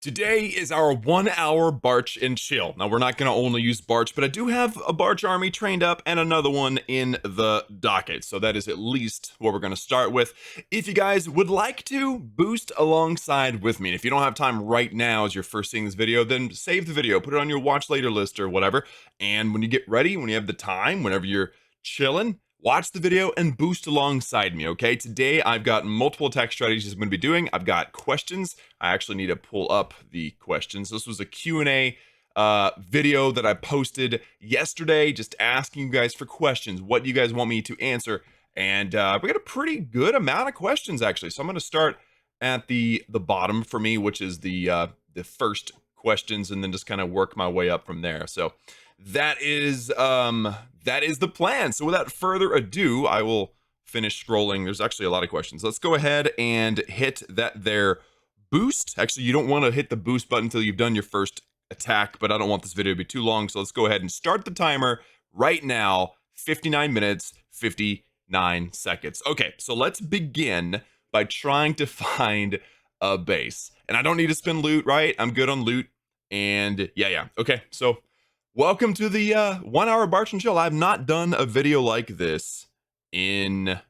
Today is our 1 hour Barch and Chill. Now, we're not going to only use Barch, but I do have a Barch army trained up and another one in the docket. So that is at least what we're going to start with. If you guys would like to boost alongside with me, and if you don't have time right now as you're first seeing this video, then save the video, put it on your watch later list or whatever. And when you get ready, when you have the time, whenever you're chilling, watch the video and boost alongside me, okay? Today, I've got multiple attack strategies I'm going to be doing. I've got questions. I actually need to pull up the questions. This was a Q&A video that I posted yesterday, just asking you guys for questions. What do you guys want me to answer? And we got a pretty good amount of questions, actually. So I'm going to start at the bottom for me, which is the first questions, and then just kind of work my way up from there. So that is the plan. So without further ado, I will finish scrolling. There's actually a lot of questions. Let's go ahead and hit that there boost. Actually, you don't want to hit the boost button until you've done your first attack, but I don't want this video to be too long. So let's go ahead and start the timer right now. 59 minutes, 59 seconds. Okay, so let's begin by trying to find a base. And I don't need to spend loot, right? I'm good on loot. And yeah. Okay, so welcome to the 1 hour Barch and Chill. I've not done a video like this in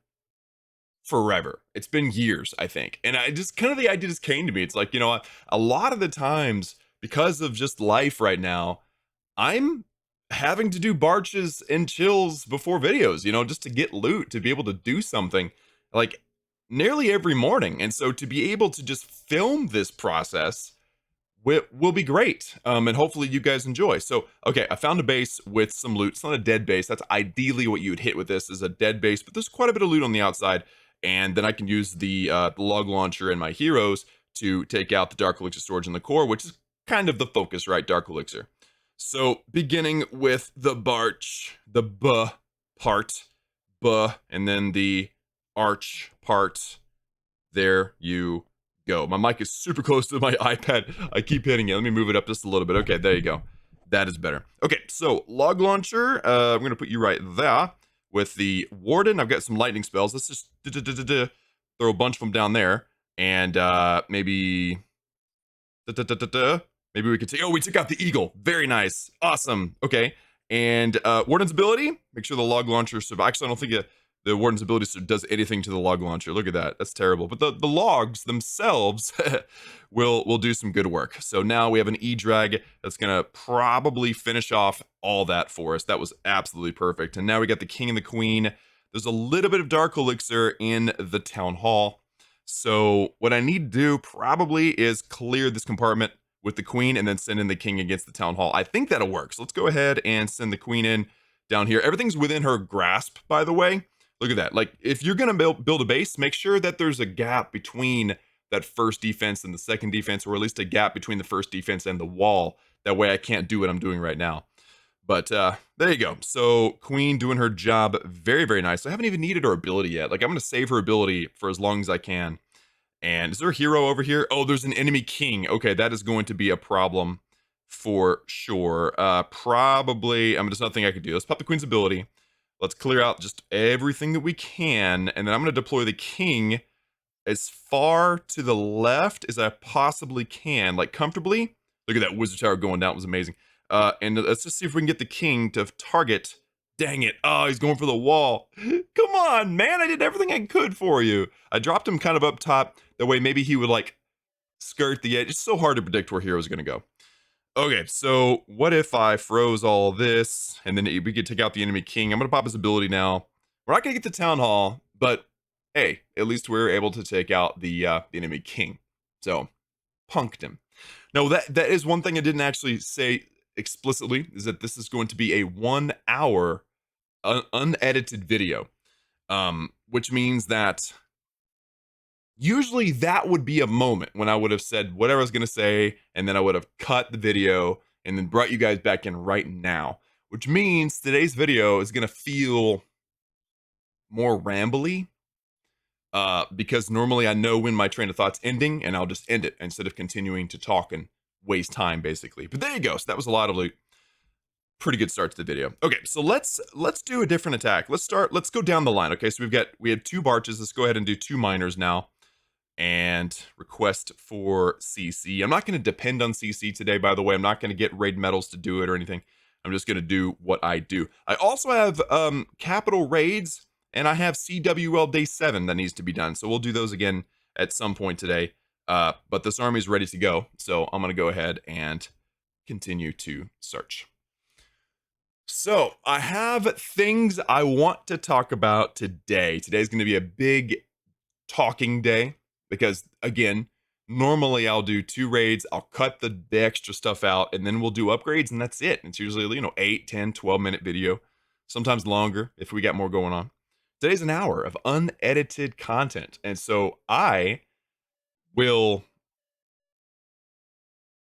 forever. It's been years, I think. And I just kind of the idea just came to me. It's like, a lot of the times, because of just life right now, I'm having to do Barches and Chills before videos, just to get loot, to be able to do something like nearly every morning. And so to be able to just film this process will be great, and hopefully you guys enjoy. So, okay, I found a base with some loot. It's not a dead base. That's ideally what you would hit with this, is a dead base, but there's quite a bit of loot on the outside, and then I can use the log launcher and my heroes to take out the Dark Elixir storage in the core, which is kind of the focus, right? Dark Elixir. So, beginning with the Barch, the B part, and then the Arch part. There you go. My mic is super close to my iPad. I keep hitting it. Let me move it up just a little bit. Okay, there you go. That is better. Okay, so log launcher. I'm going to put you right there with the warden. I've got some lightning spells. Let's just throw a bunch of them down there. And maybe maybe we could take, we took out the eagle. Very nice. Awesome. Okay. And warden's ability, make sure the log launcher survives. Actually, I don't think the warden's ability does anything to the log launcher. Look at that. That's terrible. But the logs themselves will do some good work. So now we have an E-drag that's going to probably finish off all that for us. That was absolutely perfect. And now we got the king and the queen. There's a little bit of Dark Elixir in the town hall. So what I need to do probably is clear this compartment with the queen and then send in the king against the town hall. I think that'll work. So let's go ahead and send the queen in down here. Everything's within her grasp, by the way. Look at that. Like, if you're going to build a base, make sure that there's a gap between that first defense and the second defense, or at least a gap between the first defense and the wall. That way I can't do what I'm doing right now. But there you go. So queen doing her job very, very nice. I haven't even needed her ability yet. Like, I'm going to save her ability for as long as I can. And is there a hero over here? Oh, there's an enemy king. Okay, that is going to be a problem for sure. Probably, there's nothing I could do. Let's pop the queen's ability. Let's clear out just everything that we can, and then I'm going to deploy the king as far to the left as I possibly can, like comfortably. Look at that wizard tower going down. It was amazing. And let's just see if we can get the king to target. Dang it. Oh, he's going for the wall. Come on, man. I did everything I could for you. I dropped him kind of up top. That way maybe he would, like, skirt the edge. It's so hard to predict where heroes are going to go. Okay, so what if I froze all this, and then we could take out the enemy king? I'm going to pop his ability now. We're not going to get the town hall, but hey, at least we're able to take out the enemy king. So, punked him. Now, that is one thing I didn't actually say explicitly, is that this is going to be a 1 hour unedited video, which means that usually that would be a moment when I would have said whatever I was going to say, and then I would have cut the video and then brought you guys back in right now, which means today's video is going to feel more rambly, because normally I know when my train of thought's ending, and I'll just end it instead of continuing to talk and waste time, basically. But there you go. So that was a lot of loot. Pretty good start to the video. Okay, so let's do a different attack. Let's go down the line. Okay, so we had 2 Barches. Let's go ahead and do 2 miners now. and request for CC. I'm not going to depend on CC today, by the way. I'm not going to get raid medals to do it or anything. I'm just going to do what I do. I also have capital raids, and I have CWL day 7 that needs to be done. So we'll do those again at some point today. But this army is ready to go. So I'm going to go ahead and continue to search. So I have things I want to talk about today. Today's going to be a big talking day because, again, normally I'll do 2 raids, I'll cut the extra stuff out, and then we'll do upgrades, and that's it. It's usually, 8, 10, 12-minute video, sometimes longer if we got more going on. Today's an hour of unedited content, and so I will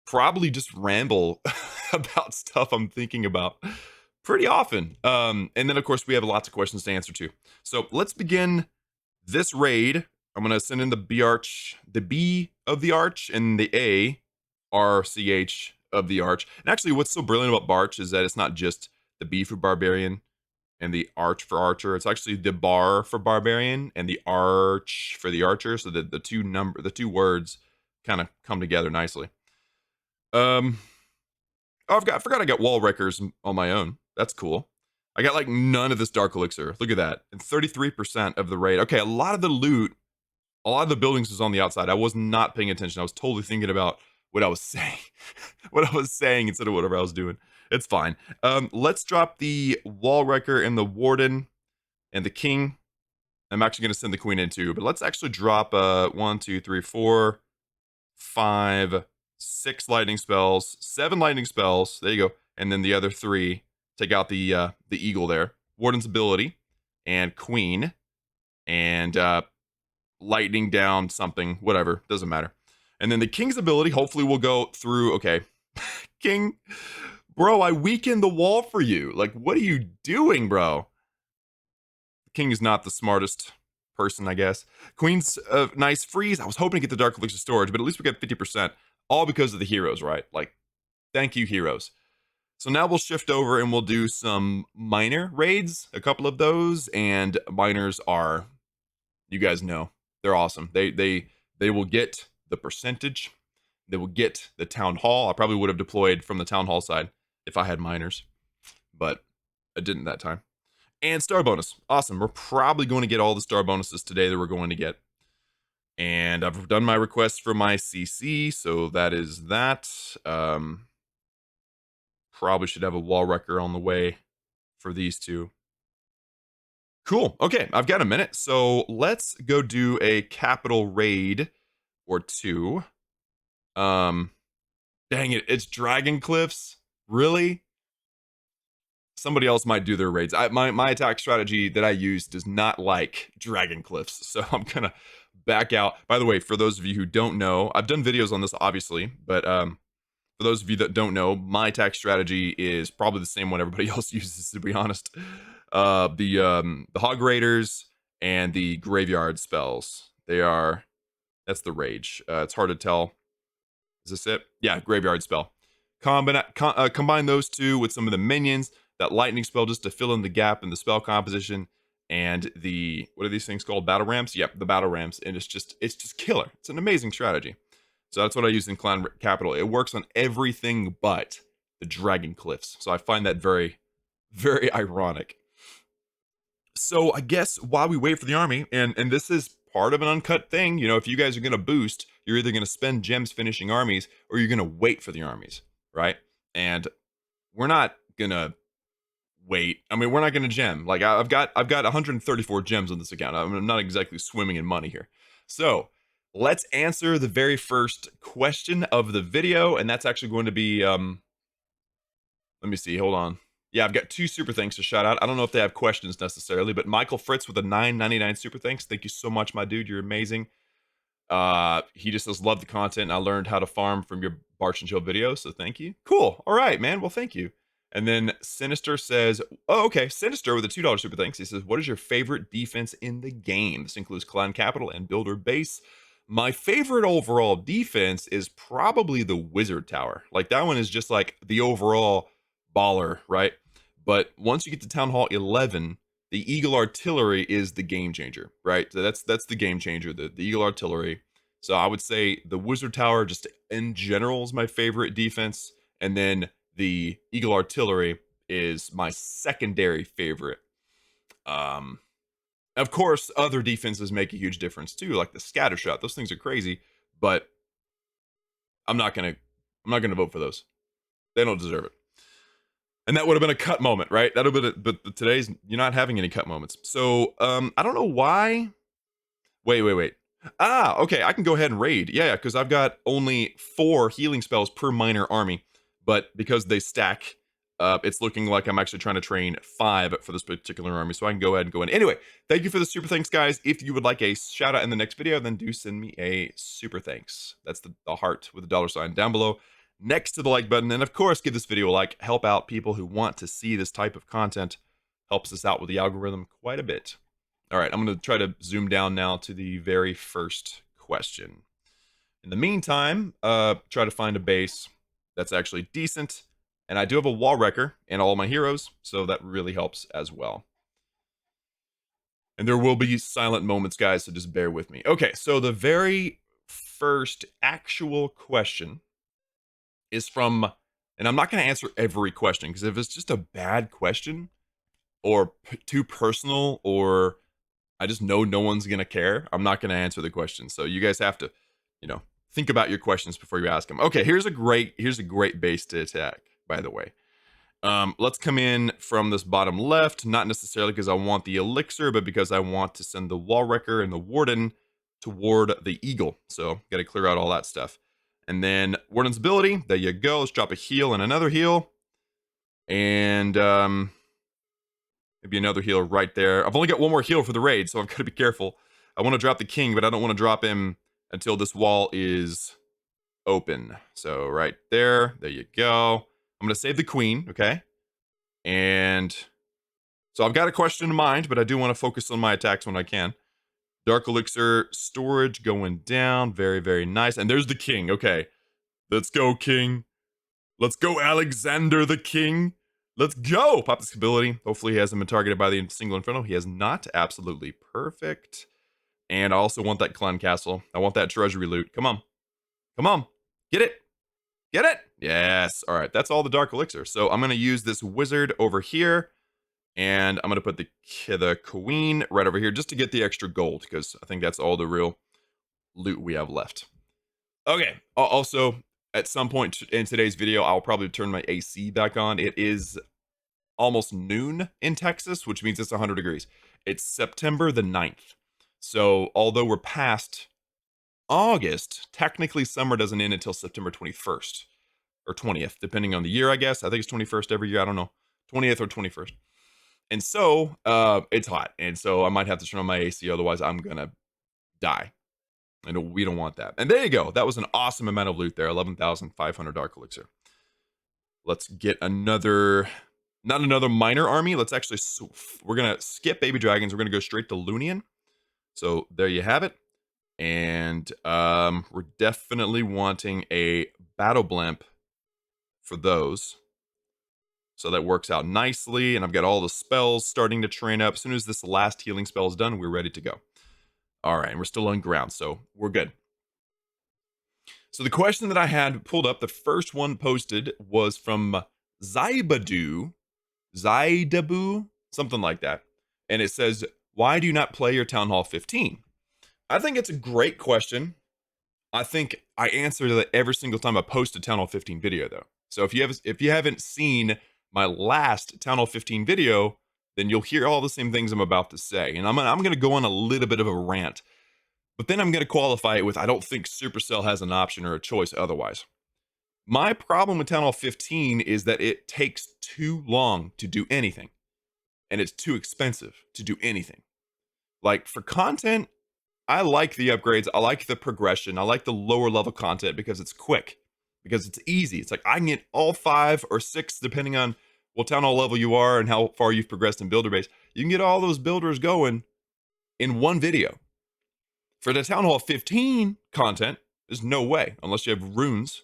probably just ramble about stuff I'm thinking about pretty often. And then, of course, we have lots of questions to answer too. So let's begin this raid. I'm going to send in the B arch, the B of the arch, and the A, RCH of the arch. And actually, what's so brilliant about Barch is that it's not just the B for barbarian and the arch for archer. It's actually the bar for barbarian and the arch for the archer. So that the two words kind of come together nicely. Oh, I forgot I got wall wreckers on my own. That's cool. I got like none of this dark elixir. Look at that. And 33% of the raid. Okay, a lot of the loot, a lot of the buildings was on the outside. I was not paying attention. I was totally thinking about what I was saying. What I was saying instead of whatever I was doing. It's fine. Let's drop the wall wrecker and the warden and the king. I'm actually going to send the queen in too, but let's actually drop 1, 2, 3, 4, 5, 6 lightning spells, 7 lightning spells. There you go. And then the other 3, take out the eagle there. Warden's ability and queen and lightning down something, whatever, doesn't matter. And then the king's ability, hopefully we'll go through. Okay, king, bro, I weakened the wall for you. Like, what are you doing, bro? The king is not the smartest person, I guess. Queen's nice freeze. I was hoping to get the dark elixir storage, but at least we got 50%, all because of the heroes, right? Like, thank you, heroes. So now we'll shift over and we'll do some minor raids, a couple of those, and minors are, you guys know, they're awesome. They will get the percentage. They will get the town hall. I probably would have deployed from the town hall side if I had minors, but I didn't that time. And star bonus. Awesome. We're probably going to get all the star bonuses today that we're going to get. And I've done my request for my CC, so that is that. Probably should have a wall wrecker on the way for these two. Cool. Okay, I've got a minute, so let's go do a capital raid or 2. Dang it, it's Dragon Cliffs? Really? Somebody else might do their raids. My attack strategy that I use does not like Dragon Cliffs, so I'm gonna back out. By the way, for those of you who don't know, I've done videos on this, obviously, but for those of you that don't know, my attack strategy is probably the same one everybody else uses, to be honest. The Hog Raiders and the Graveyard spells. That's the rage. It's hard to tell. Is this it? Yeah, Graveyard spell. Combine those two with some of the minions, that lightning spell just to fill in the gap in the spell composition, and the, what are these things called? Battle ramps? Yep, the battle ramps, and it's just killer. It's an amazing strategy. So that's what I use in Clan Capital. It works on everything but the Dragon Cliffs. So I find that very, very ironic. So I guess while we wait for the army, and this is part of an uncut thing, if you guys are going to boost, you're either going to spend gems finishing armies, or you're going to wait for the armies, right? And we're not going to wait. I mean, we're not going to gem. Like, I've got 134 gems on this account. I'm not exactly swimming in money here. So let's answer the very first question of the video, and that's actually going to be, let me see, hold on. Yeah, I've got 2 super thanks to shout out. I don't know if they have questions necessarily, but Michael Fritz with a $9.99 super thanks. Thank you so much, my dude. You're amazing. He just says, love the content, and I learned how to farm from your Barch and Chill videos, so thank you. Cool. All right, man. Well, thank you. And then Sinister says, oh, okay, Sinister with a $2 super thanks. He says, what is your favorite defense in the game? This includes Clan Capital and Builder Base. My favorite overall defense is probably the Wizard Tower. Like, that one is just like the overall baller, right? But once you get to Town Hall 11, the Eagle Artillery is the game changer, right? So that's the game changer, the Eagle Artillery. So I would say the Wizard Tower, just in general, is my favorite defense. And then the Eagle Artillery is my secondary favorite. Um, of course, other defenses make a huge difference too, like the scatter shot. Those things are crazy, but I'm not gonna I'm not gonna vote for those. They don't deserve it. And that would have been a cut moment, right? That would have been but today's you're not having any cut moments. So I don't know why. Wait. Ah, okay, I can go ahead and raid. Yeah, because I've got only 4 healing spells per minor army, but because they stack, it's looking like I'm actually trying to train 5 for this particular army, so I can go ahead and go in. Anyway, thank you for the super thanks, guys. If you would like a shout out in the next video, then do send me a super thanks. That's the heart with the dollar sign down below next to the like button. And of course, give this video a like. Help out people who want to see this type of content. Helps us out with the algorithm quite a bit. All right, I'm going to try to zoom down now to the very first question. In the meantime, try to find a base that's actually decent. And I do have a wall wrecker and all my heroes, so that really helps as well. And there will be silent moments, guys, so just bear with me. Okay, so the very first actual question is from, and I'm not going to answer every question, because if it's just a bad question, or too personal, or I just know no one's going to care, I'm not going to answer the question. So you guys have to, think about your questions before you ask them. Okay, here's a great base to attack, by the way. Let's come in from this bottom left, not necessarily because I want the elixir, but because I want to send the wall wrecker and the warden toward the eagle. So got to clear out all that stuff. And then warden's ability, there you go. Let's drop a heal and another heal. And maybe another heal right there. I've only got 1 more heal for the raid, so I've got to be careful. I want to drop the king, but I don't want to drop him until this wall is open. So right there you go. I'm going to save the queen, okay? And so I've got a question in mind, but I do want to focus on my attacks when I can. Dark elixir storage going down. Very, very nice. And there's the king. Okay. Let's go, king. Let's go, Alexander the king. Let's go. Pop this ability. Hopefully he hasn't been targeted by the single inferno. He has not. Absolutely perfect. And I also want that clan castle. I want that treasury loot. Come on. Come on. Get it. Get it? Yes. All right. That's all the dark elixir. So I'm going to use this wizard over here. And I'm going to put the queen right over here just to get the extra gold, because I think that's all the real loot we have left. Okay. Also, at some point in today's video, I'll probably turn my AC back on. It is almost noon in Texas, which means it's 100 degrees. It's September the 9th. So although we're past August, technically summer doesn't end until September 21st or 20th, depending on the year, I guess. I think it's 21st every year. I don't know. 20th or 21st. And so it's hot. And so I might have to turn on my AC. Otherwise, I'm going to die. And we don't want that. And there you go. That was an awesome amount of loot there. 11,500 dark elixir. Let's get another, not another minor army. Let's actually, we're going to skip baby dragons. We're going to go straight to Lunian. So there you have it. And we're definitely wanting a battle blimp for those. So that works out nicely. And I've got all the spells starting to train up. As soon as this last healing spell is done, we're ready to go. All right, and we're still on ground, so we're good. So the question that I had pulled up, the first one posted, was from Zaidabu, something like that. And it says, why do you not play your Town Hall 15? I think it's a great question. I think I answer that every single time I post a Town Hall 15 video, though. So if you haven't seen my last Town Hall 15 video, then you'll hear all the same things I'm about to say. And I'm going to go on a little bit of a rant. But then I'm going to qualify it with, I don't think Supercell has an option or a choice otherwise. My problem with Town Hall 15 is that it takes too long to do anything. And it's too expensive to do anything. Like, for content, I like the upgrades. I like the progression. I like the lower level content because it's quick. Because it's easy. It's like I can get all 5 or 6, depending on what Town Hall level you are and how far you've progressed in builder base. You can get all those builders going in one video. For the Town Hall 15 content, there's no way. Unless you have runes,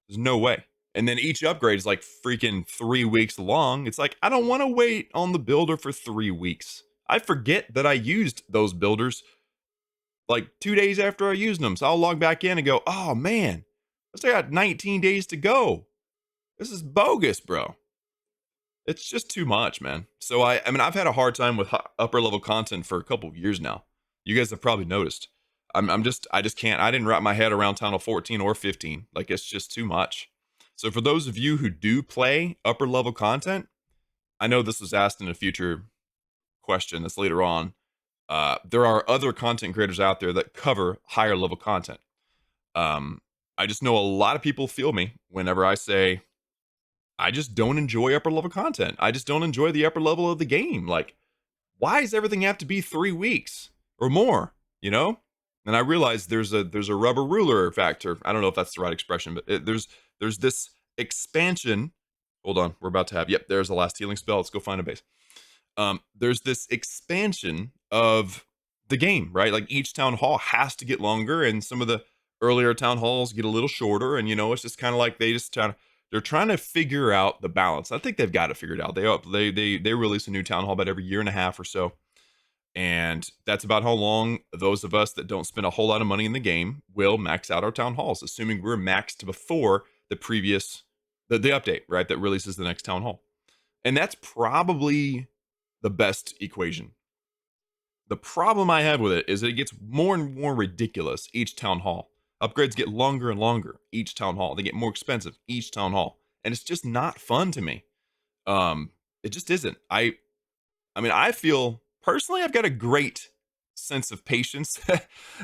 there's no way. And then each upgrade is like freaking 3 weeks long. It's like, I don't want to wait on the builder for 3 weeks. I forget that I used those builders like 2 days after I used them. So I'll log back in and go, oh man, I still got 19 days to go. This is bogus, bro. It's just too much, man. So I mean, I've had a hard time with upper level content for a couple of years now. You guys have probably noticed. I just can't. I didn't wrap my head around Tunnel 14 or 15. Like it's just too much. So for those of you who do play upper level content, I know this was asked in a future question that's later on. There are other content creators out there that cover higher level content. I just know a lot of people feel me whenever I say I just don't enjoy upper level content. I just don't enjoy the upper level of the game. Like, why does everything have to be 3 weeks or more? You know? And I realize there's a rubber ruler factor. I don't know if that's the right expression, but there's this expansion. Hold on, we're about to have. Yep, there's the last healing spell. Let's go find a base. There's this expansion of the game, right? Like each town hall has to get longer, and some of the earlier town halls get a little shorter. And it's just kind of like they're trying to figure out the balance. I think they've got it figured out. They release a new town hall about every year and a half or so, and that's about how long those of us that don't spend a whole lot of money in the game will max out our town halls, assuming we're maxed before the previous the update, right? That releases the next town hall, and that's probably the best equation. The problem I have with it is that it gets more and more ridiculous each town hall. Upgrades get longer and longer each town hall. They get more expensive each town hall, and it's just not fun to me. It just isn't. I mean, I feel personally I've got a great sense of patience,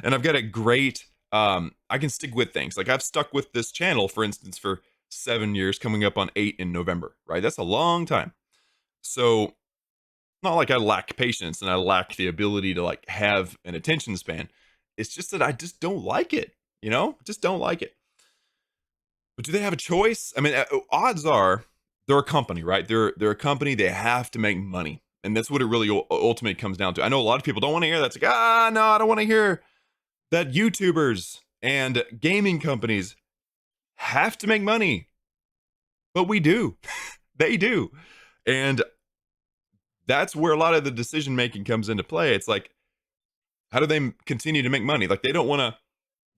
and I've got a great I can stick with things. Like I've stuck with this channel, for instance, for 7 years, coming up on 8 in November. Right, that's a long time. So not like I lack patience and I lack the ability to like have an attention span. It's just that I just don't like it, just don't like it. But do they have a choice? I mean, odds are they're a company, right? They're a company. They have to make money, and that's what it really ultimately comes down to. I know a lot of people don't want to hear that. It's like, no, I don't want to hear that YouTubers and gaming companies have to make money, but we do. They do, and that's where a lot of the decision making comes into play. It's like, how do they continue to make money? Like they don't want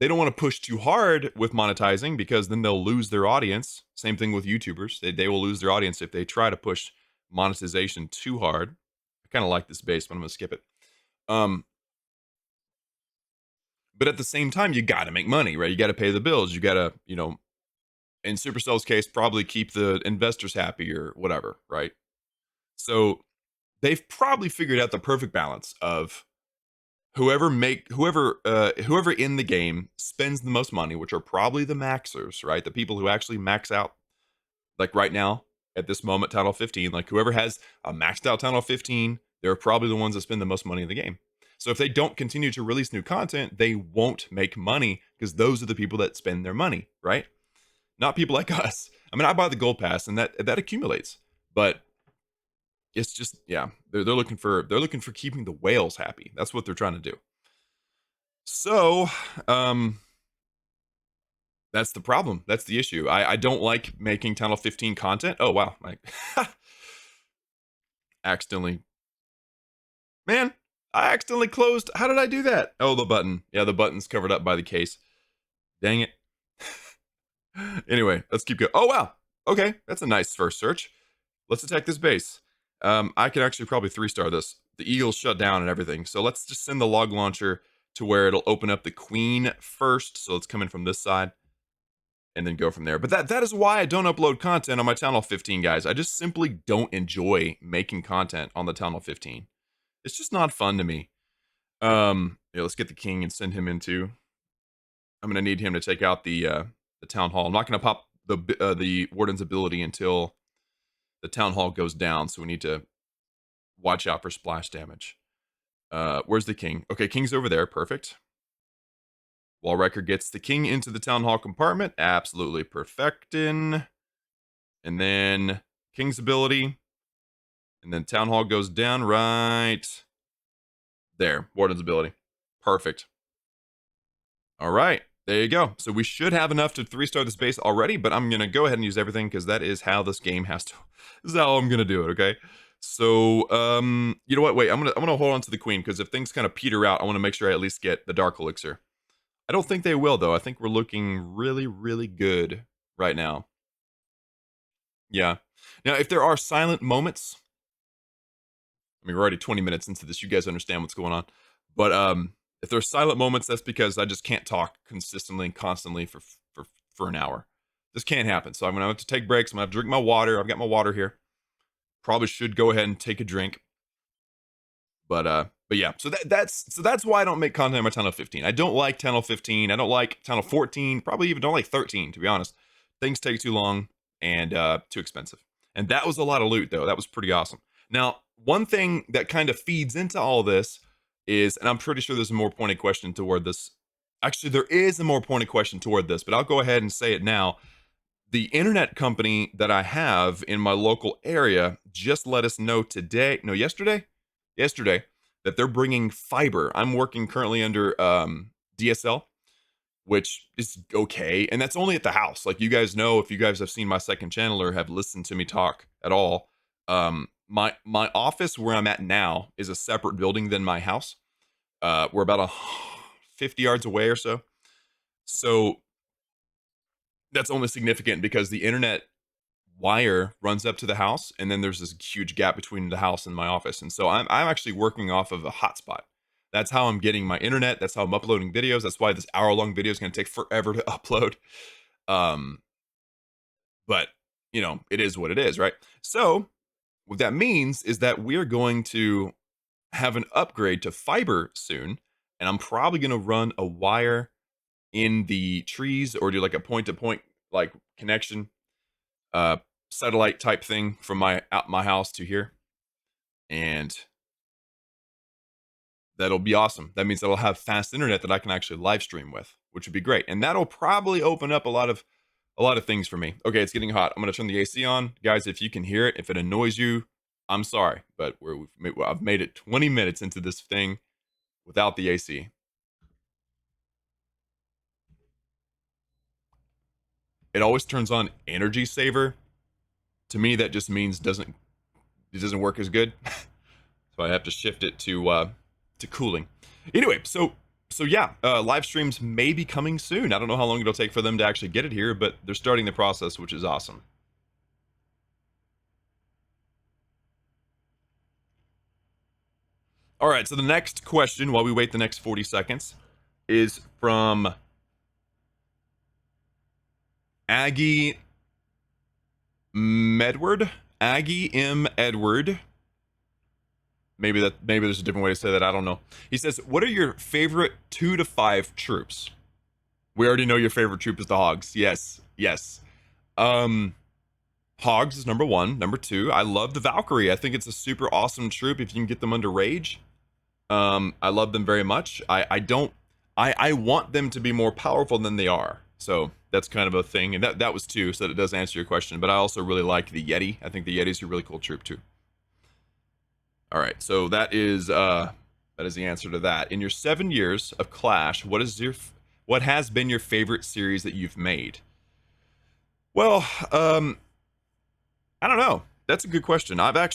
to push too hard with monetizing because then they'll lose their audience. Same thing with YouTubers. They will lose their audience if they try to push monetization too hard. I kind of like this base, but I'm going to skip it. But at the same time, you got to make money, right? You got to pay the bills. You got to, in Supercell's case, probably keep the investors happy or whatever, right? So they've probably figured out the perfect balance of whoever in the game spends the most money, which are probably the maxers, right? The people who actually max out, like right now at this moment, Tunnel 15, like whoever has a maxed out Tunnel 15, they're probably the ones that spend the most money in the game. So if they don't continue to release new content, they won't make money because those are the people that spend their money, right? Not people like us. I mean, I buy the gold pass and that accumulates, but it's just, yeah, they're looking for keeping the whales happy. That's what they're trying to do. So, that's the problem. That's the issue. I don't like making Tunnel 15 content. Oh wow, accidentally, man, I accidentally closed. How did I do that? Oh, the button. Yeah, the button's covered up by the case. Dang it. Anyway, let's keep going. Oh wow. Okay, that's a nice first search. Let's attack this base. I can actually probably 3-star this. The eagle's shut down and everything. So let's just send the log launcher to where it'll open up the queen first. So it's coming from this side and then go from there. But that is why I don't upload content on my Tunnel 15, guys. I just simply don't enjoy making content on the Tunnel 15. It's just not fun to me. Yeah, let's get the king and send him into. I'm gonna need him to take out the town hall. I'm not gonna pop the warden's ability until the town hall goes down, so we need to watch out for splash damage. Where's the king? Okay, king's over there. Perfect. Wall Wrecker gets the king into the town hall compartment. Absolutely perfectin'. And then king's ability. And then town hall goes down right there. Warden's ability. Perfect. All right. There you go. So we should have enough to 3-star this base already, but I'm going to go ahead and use everything because that is how this game has to. This is how I'm going to do it, okay? So, you know what? Wait, I'm gonna hold on to the queen because if things kind of peter out, I want to make sure I at least get the dark elixir. I don't think they will though. I think we're looking really, really good right now. Yeah. Now, if there are silent moments, I mean, we're already 20 minutes into this. You guys understand what's going on. But if there's silent moments, that's because I just can't talk consistently and constantly for an hour. This can't happen. So I'm gonna have to take breaks. I'm gonna have to drink my water. I've got my water here. Probably should go ahead and take a drink. But yeah. So that's why I don't make content on my channel 15. I don't like channel 15. I don't like channel 14. Probably even don't like 13. To be honest, things take too long and too expensive. And that was a lot of loot though. That was pretty awesome. Now, one thing that kind of feeds into all this is, and I'm pretty sure there's a more pointed question toward this. Actually, there is a more pointed question toward this, but I'll go ahead and say it now. The internet company that I have in my local area just let us know today, no, yesterday, that they're bringing fiber. I'm working currently under DSL, which is okay, and that's only at the house. Like you guys know, if you guys have seen my second channel or have listened to me talk at all, my office where I'm at now is a separate building than my house. We're about 50 yards away or so. So that's only significant because the internet wire runs up to the house, and then there's this huge gap between the house and my office. And so I'm actually working off of a hotspot. That's how I'm getting my internet. That's how I'm uploading videos. That's why this hour-long video is going to take forever to upload. Um, but you know, it is what it is, right? So what that means is that we're going to have an upgrade to fiber soon, and I'm probably going to run a wire in the trees or do like a point-to-point like connection, uh, satellite type thing from my house to here, and that'll be awesome. That means that I'll have fast internet that I can actually live stream with, which would be great, and that'll probably open up a lot of things for me. Okay, it's getting hot. I'm gonna turn the AC on, guys. If you can hear it, if it annoys you, I'm sorry, but I've made it 20 minutes into this thing without the AC. It always turns on energy saver. To me, that just means it doesn't work as good. So I have to shift it to cooling. Anyway, so yeah, live streams may be coming soon. I don't know how long it'll take for them to actually get it here, but they're starting the process, which is awesome. All right, so the next question, while we wait the next 40 seconds, is from Aggie Medward. Aggie M. Edward. Maybe there's a different way to say that. I don't know. He says, "What are your favorite 2 to 5 troops?" We already know your favorite troop is the Hogs. Yes, yes. Hogs is number 1. Number 2, I love the Valkyrie. I think it's a super awesome troop if you can get them under rage. I love them very much. I want them to be more powerful than they are. So that's kind of a thing, and that was 2, so that it does answer your question. But I also really like the Yeti. I think the Yeti's a really cool troop too. All right, so that is the answer to that. In your 7 years of Clash, what has been your favorite series that you've made? Well, I don't know. That's a good question. I'd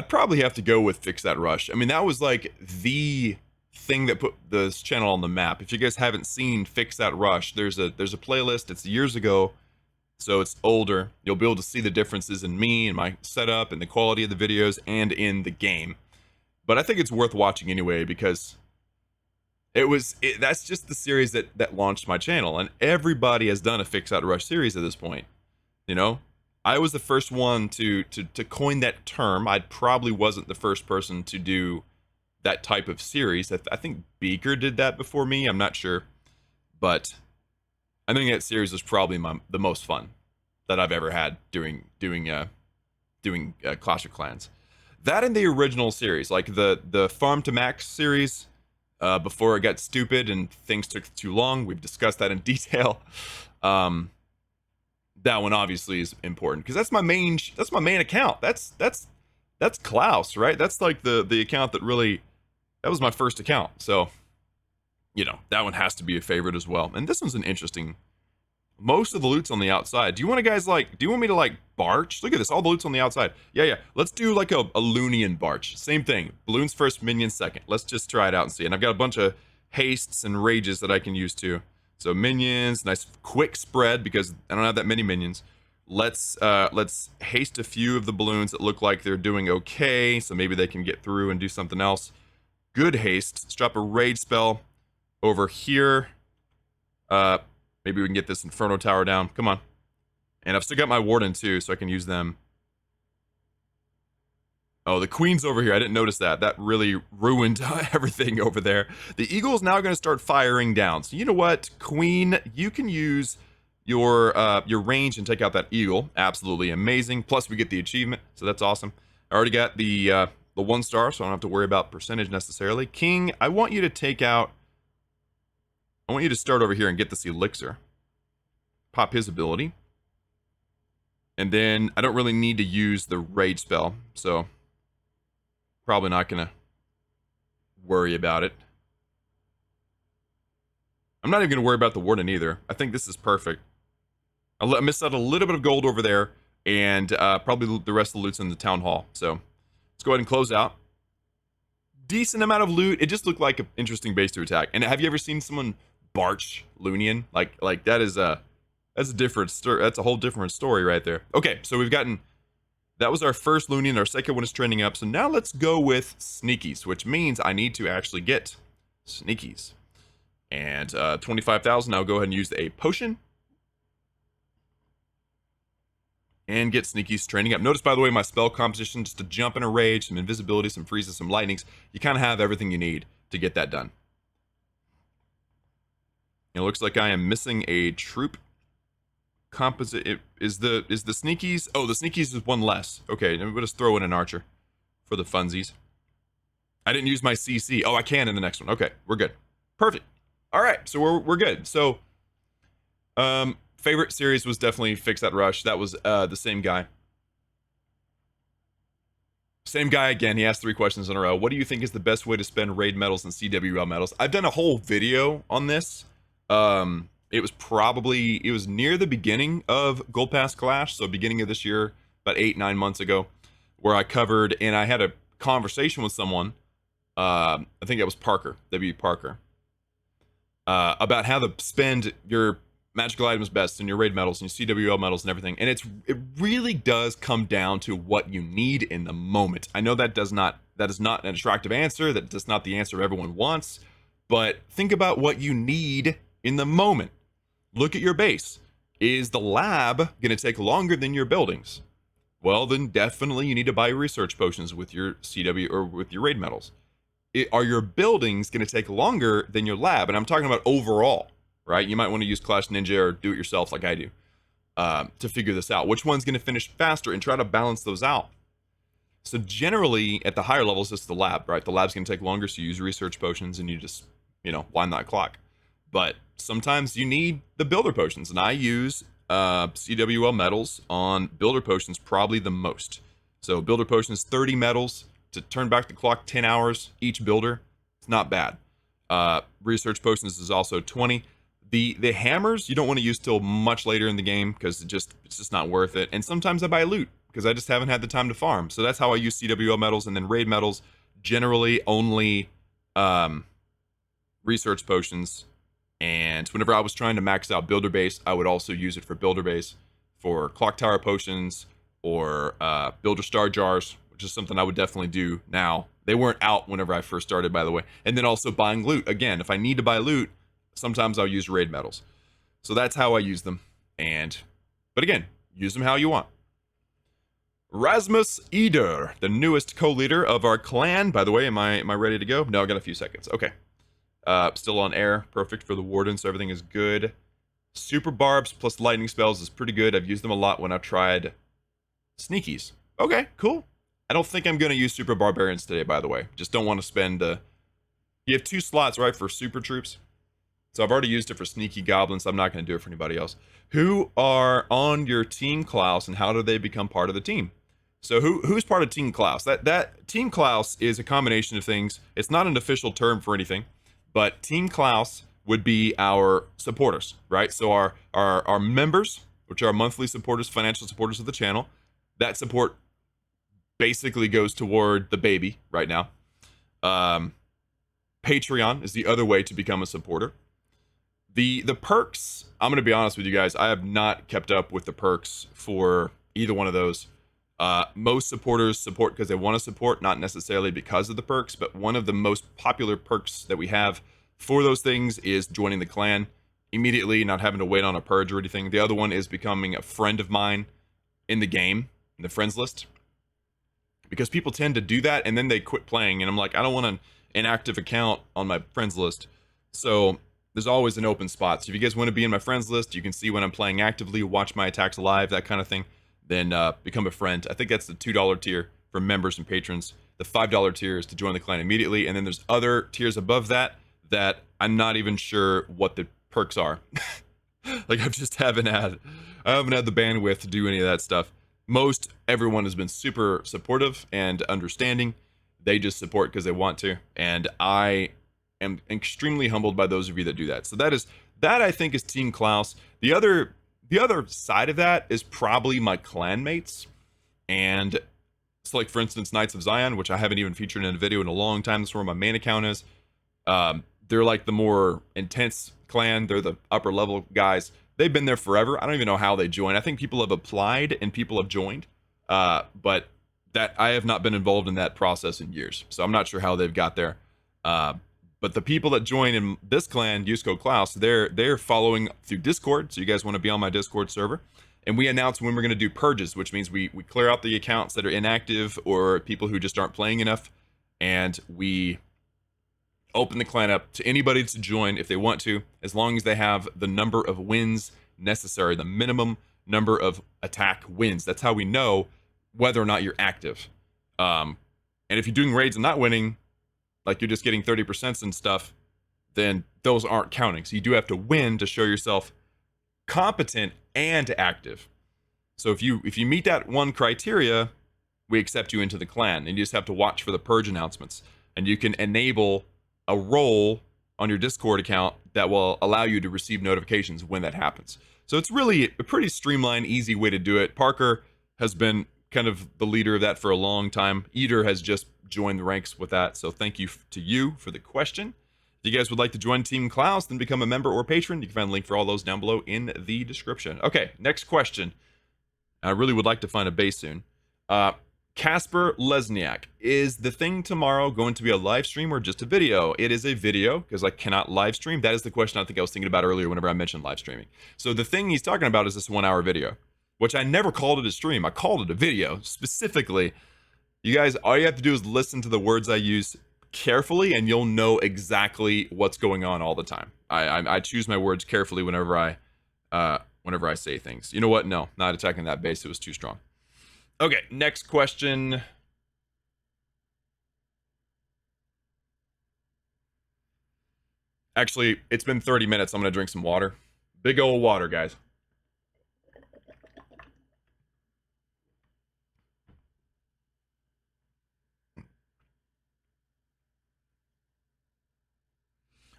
probably have to go with Fix That Rush. I mean, that was like the thing that put this channel on the map. If you guys haven't seen Fix That Rush, there's a playlist. It's years ago, so it's older. You'll be able to see the differences in me and my setup and the quality of the videos and in the game. But I think it's worth watching anyway because that's just the series that launched my channel, and everybody has done a Fix That Rush series at this point. You know, I was the first one to coin that term. I probably wasn't the first person to do that type of series. I think Beaker did that before me. I'm not sure, but I think that series was probably the most fun that I've ever had doing Clash of Clans. That and the original series, like the Farm to Max series, before it got stupid and things took too long. We've discussed that in detail. That one obviously is important because that's my main account. That's Klaus, right? That's like the account that was my first account. So, you know, that one has to be a favorite as well. And this one's an interesting Most of the loot's on the outside. Do you want to guys like, do you want me to like barch? Look at this, all the loot's on the outside. Yeah. Let's do like a Loonian barch. Same thing. Balloons first, minions second. Let's just try it out and see. And I've got a bunch of hastes and rages that I can use too. So minions, nice quick spread because I don't have that many minions. Let's haste a few of the balloons that look like they're doing okay. So maybe they can get through and do something else. Good haste. Let's drop a rage spell over here. Maybe we can get this Inferno Tower down. Come on. And I've still got my Warden too, so I can use them. Oh, the Queen's over here. I didn't notice that. That really ruined everything over there. The Eagle is now going to start firing down. So you know what, Queen, you can use your range and take out that Eagle. Absolutely amazing. Plus we get the achievement, so that's awesome. I already got the 1 star, so I don't have to worry about percentage necessarily. King, I want you to take out... I want you to start over here and get this elixir. Pop his ability. And then I don't really need to use the rage spell, so probably not gonna worry about it. I'm not even gonna worry about the Warden either. I think this is perfect. I missed out a little bit of gold over there, and probably the rest of the loot's in the town hall. So let's go ahead and close out. Decent amount of loot. It just looked like an interesting base to attack. And have you ever seen someone barch Loonian? Like that is that's a different story. That's a whole different story right there. Okay, so we've gotten, that was our first Loonian. Our second one is trending up. So now let's go with sneakies, which means I need to actually get sneakies. And 25,000. I'll go ahead and use a potion and get sneakies training up. Notice, by the way, my spell composition, just to jump in a rage, some invisibility, some freezes, some lightnings. You kind of have everything you need to get that done. It looks like I am missing a troop composite. Is the sneakies? Oh, the sneakies is one less. Okay, we'll just throw in an archer for the funsies. I didn't use my CC. Oh, I can in the next one. Okay, we're good. Perfect. All right, so we're good. So, favorite series was definitely Fix That Rush. That was the same guy. Same guy again. He asked 3 questions in a row. What do you think is the best way to spend raid medals and CWL medals? I've done a whole video on this. It was near the beginning of Gold Pass Clash, so beginning of this year, about 8-9 months ago, where I covered, and I had a conversation with someone, I think it was Parker, W. Parker, about how to spend your magical items best and your raid medals and your CWL medals and everything. And it really does come down to what you need in the moment. I know that is not an attractive answer, that's not the answer everyone wants, but think about what you need in the moment. Look at your base. Is the lab going to take longer than your buildings? Well, then definitely you need to buy research potions with your CW or with your raid medals. Are your buildings going to take longer than your lab? And I'm talking about overall, right? You might want to use Clash Ninja or do it yourself like I do to figure this out. Which one's going to finish faster and try to balance those out. So generally at the higher levels, it's the lab, right? The lab's going to take longer, so you use research potions and you just, wind that clock. But sometimes you need the builder potions, and I use CWL medals on builder potions probably the most. So builder potions, 30 medals to turn back the clock 10 hours each builder. It's not bad. Research potions is also 20. The hammers you don't want to use till much later in the game because it's just not worth it. And sometimes I buy loot because I just haven't had the time to farm. So that's how I use CWL medals, and then raid medals generally only research potions. And whenever I was trying to max out builder base, I would also use it for builder base, for clock tower potions, or builder star jars, which is something I would definitely do now. They weren't out whenever I first started, by the way. And then also buying loot. Again, if I need to buy loot, sometimes I'll use raid medals. So that's how I use them. But again, use them how you want. Rasmus Eder, the newest co-leader of our clan. By the way, am I ready to go? No, I got a few seconds. Okay. Still on air. Perfect for the Warden, so everything is good. Super Barbs plus lightning spells is pretty good. I've used them a lot when I've tried sneakies. Okay, cool. I don't think I'm going to use Super Barbarians today, by the way. Just don't want to spend... You have 2 slots, right, for Super Troops? So I've already used it for Sneaky Goblins. I'm not going to do it for anybody else. Who are on your team, Klaus, and how do they become part of the team? So who's part of Team Klaus? That Team Klaus is a combination of things. It's not an official term for anything. But Team Klaus would be our supporters, right? So our members, which are monthly supporters, financial supporters of the channel, that support basically goes toward the baby right now. Patreon is the other way to become a supporter. The perks, I'm going to be honest with you guys, I have not kept up with the perks for either one of those. Most supporters support because they want to support, not necessarily because of the perks, but one of the most popular perks that we have for those things is joining the clan immediately, not having to wait on a purge or anything. The other one is becoming a friend of mine in the game, in the friends list, because people tend to do that and then they quit playing, and I'm like, I don't want an inactive account on my friends list. So there's always an open spot. So if you guys want to be in my friends list, you can see when I'm playing actively, watch my attacks live, that kind of thing, then become a friend. I think that's the $2 tier for members and patrons. The $5 tier is to join the clan immediately, and then there's other tiers above that that I'm not even sure what the perks are. Like I haven't had the bandwidth to do any of that stuff. Most everyone has been super supportive and understanding. They just support because they want to, and I am extremely humbled by those of you that do that. So that I think is Team Klaus. The other side of that is probably my clanmates, and it's like, for instance, Knights of Zion, which I haven't even featured in a video in a long time. That's where my main account is. They're like the more intense clan. They're the upper level guys. They've been there forever. I don't even know how they joined. I think people have applied and people have joined, but that I have not been involved in that process in years, so I'm not sure how they've got there. But the people that join in this clan, Yusko Klaus, they're following through Discord. So you guys want to be on my Discord server, and we announce when we're going to do purges, which means we clear out the accounts that are inactive or people who just aren't playing enough, and we open the clan up to anybody to join if they want to, as long as they have the number of wins necessary, the minimum number of attack wins. That's how we know whether or not you're active. And if you're doing raids and not winning, like you're just getting 30% and stuff, then those aren't counting. So you do have to win to show yourself competent and active. So if you meet that one criteria, we accept you into the clan, and you just have to watch for the purge announcements, and you can enable a role on your Discord account that will allow you to receive notifications when that happens. So it's really a pretty streamlined, easy way to do it. Parker has been kind of the leader of that for a long time. Eater has just joined the ranks with that. So thank you to you for the question. If you guys would like to join Team Klaus, then become a member or patron. You can find a link for all those down below in the description. Okay, next question. I really would like to find a base soon. Casper Lesniak, is the thing tomorrow going to be a live stream or just a video? It is a video because I cannot live stream. That is the question I think I was thinking about earlier whenever I mentioned live streaming. So the thing he's talking about is this 1 hour video, which I never called it a stream. I called it a video specifically. You guys, all you have to do is listen to the words I use carefully, and you'll know exactly what's going on all the time. I choose my words carefully whenever I say things. You know what? No, not attacking that base. It was too strong. Okay, next question. Actually, it's been 30 minutes. I'm going to drink some water. Big old water, guys.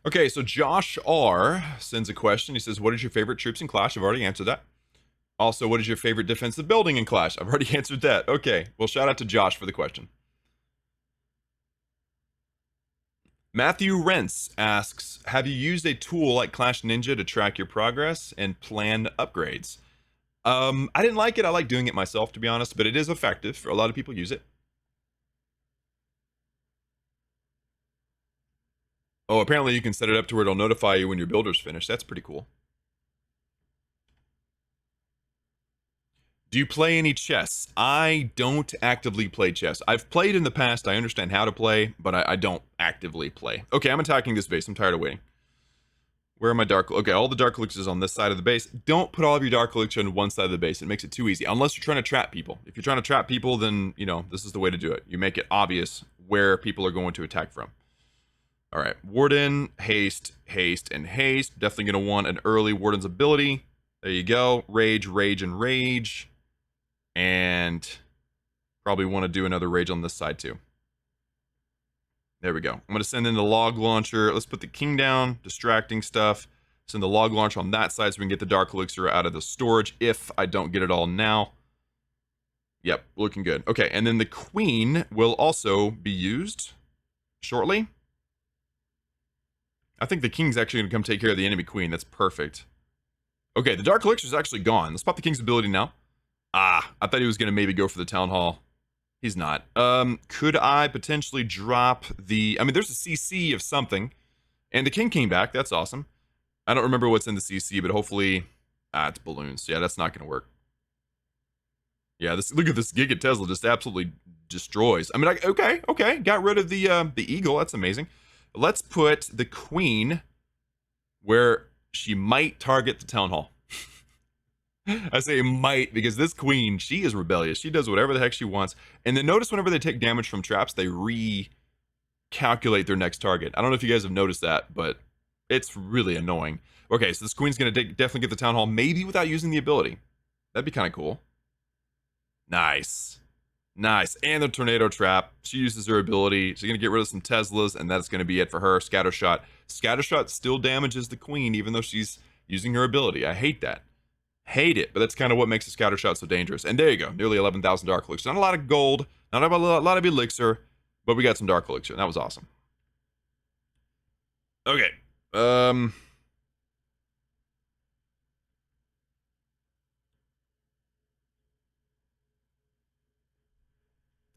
Okay, so Josh R sends a question. He says, what is your favorite troops in Clash? I've already answered that. Also, what is your favorite defensive building in Clash? I've already answered that. Okay, well, shout out to Josh for the question. Matthew Rents asks, have you used a tool like Clash Ninja to track your progress and plan upgrades? I didn't like it. I like doing it myself, to be honest, but it is effective. A lot of people use it. Oh, apparently you can set it up to where it'll notify you when your builder's finished. That's pretty cool. Do you play any chess? I don't actively play chess. I've played in the past. I understand how to play, but I don't actively play. Okay, I'm attacking this base. I'm tired of waiting. Where are my dark? Okay, all the dark elixirs on this side of the base. Don't put all of your dark elixir on one side of the base. It makes it too easy. Unless you're trying to trap people. If you're trying to trap people, then, you know, this is the way to do it. You make it obvious where people are going to attack from. All right, Warden, haste, haste, and haste. Definitely going to want an early Warden's ability. There you go. Rage, rage, and rage. And probably want to do another rage on this side too. There we go. I'm going to send in the log launcher. Let's put the king down, distracting stuff. Send the log launcher on that side so we can get the dark elixir out of the storage if I don't get it all now. Yep, looking good. Okay, and then the queen will also be used shortly. I think the king's actually going to come take care of the enemy queen. That's perfect. Okay, the dark elixir is actually gone. Let's pop the king's ability now. Ah, I thought he was going to maybe go for the town hall. He's not. Could I potentially drop the... I mean, there's a CC of something. And the king came back. That's awesome. I don't remember what's in the CC, but hopefully... Ah, it's balloons. Yeah, that's not going to work. Yeah, look at this Giga Tesla just absolutely destroys. I mean, okay. Got rid of the eagle. That's amazing. Let's put the queen where she might target the town hall. I say might because this queen, she is rebellious. She does whatever the heck she wants. And then notice whenever they take damage from traps, they recalculate their next target. I don't know if you guys have noticed that, but it's really annoying. Okay, so this queen's going to definitely get the town hall, maybe without using the ability. That'd be kind of cool. Nice. Nice. And the tornado trap. She uses her ability. She's going to get rid of some Teslas, and that's going to be it for her. Scattershot. Scattershot still damages the queen, even though she's using her ability. I hate that. Hate it, but that's kind of what makes the Scattershot so dangerous. And there you go. Nearly 11,000 dark elixir. Not a lot of gold. Not a lot of elixir, but we got some dark elixir. That was awesome. Okay. I'm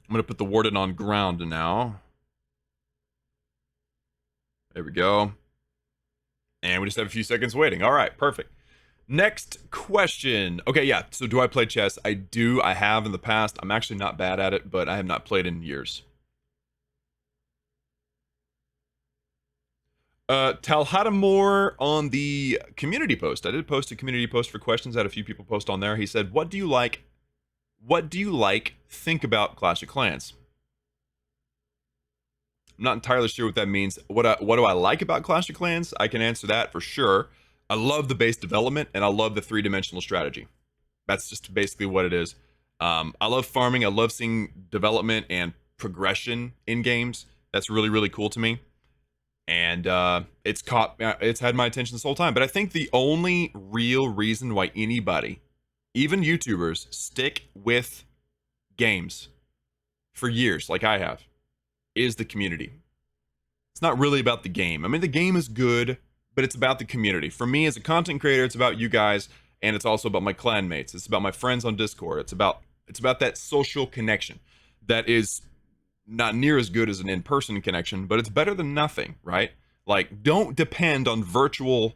going to put the warden on ground now. There we go. And we just have a few seconds waiting. All right, perfect. Next question. Okay, yeah, so do I play chess? I do. I have in the past. I'm actually not bad at it, but I have not played in years. Talhada more on the community post. I did post a community post for questions. I had a few people post on there. He said, what do you like? What do you like? Think about Clash of Clans. I'm not entirely sure what that means. What do I like about Clash of Clans? I can answer that for sure. I love the base development, and I love the three-dimensional strategy. That's just basically what it is. I love farming. I love seeing development and progression in games. That's really, really cool to me. And it's had my attention this whole time. But I think the only real reason why anybody, even YouTubers, stick with games for years, like I have, is the community. It's not really about the game. I mean, the game is good, but it's about the community. For me, as a content creator, it's about you guys, and it's also about my clanmates. It's about my friends on Discord. It's about that social connection that is not near as good as an in-person connection, but it's better than nothing, right? Like, don't depend on virtual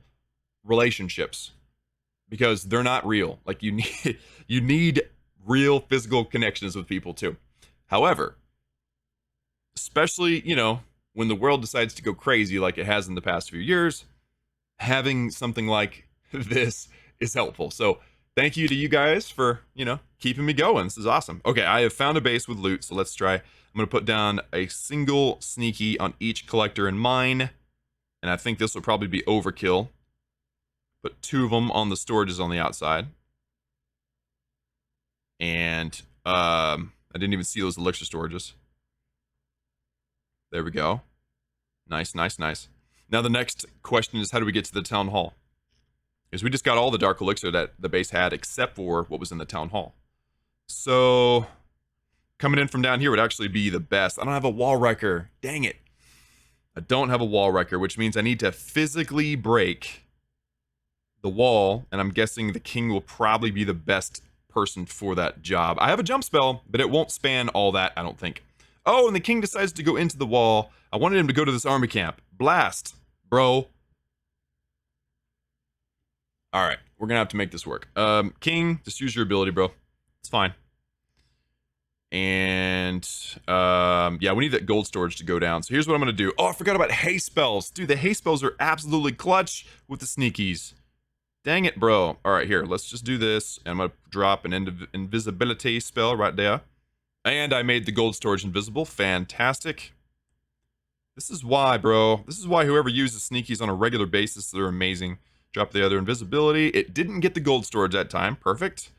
relationships because they're not real. Like, you need real physical connections with people too. However, especially, when the world decides to go crazy like it has in the past few years, having something like this is helpful. So thank you to you guys for, keeping me going. This is awesome. Okay, I have found a base with loot, so let's try. I'm going to put down a single sneaky on each collector in mine, and I think this will probably be overkill. Put 2 of them on the storages on the outside. And I didn't even see those elixir storages. There we go. Nice, nice, nice. Now the next question is, how do we get to the town hall? Because we just got all the dark elixir that the base had except for what was in the town hall. So coming in from down here would actually be the best. I don't have a wall wrecker. Dang it. I don't have a wall wrecker, which means I need to physically break the wall, and I'm guessing the king will probably be the best person for that job. I have a jump spell, but it won't span all that, I don't think. Oh, and the king decides to go into the wall. I wanted him to go to this army camp. Blast, bro. All right, we're gonna have to make this work. King, just use your ability, bro. It's fine. And yeah, we need that gold storage to go down. So here's what I'm gonna do. Oh, I forgot about haste spells. Dude, the haste spells are absolutely clutch with the sneakies. Dang it, bro. All right, here, let's just do this. I'm gonna drop an invisibility spell right there. And I made the gold storage invisible. Fantastic. This is why, bro. This is why whoever uses sneakies on a regular basis, they're amazing. Drop the other invisibility. It didn't get the gold storage that time. Perfect.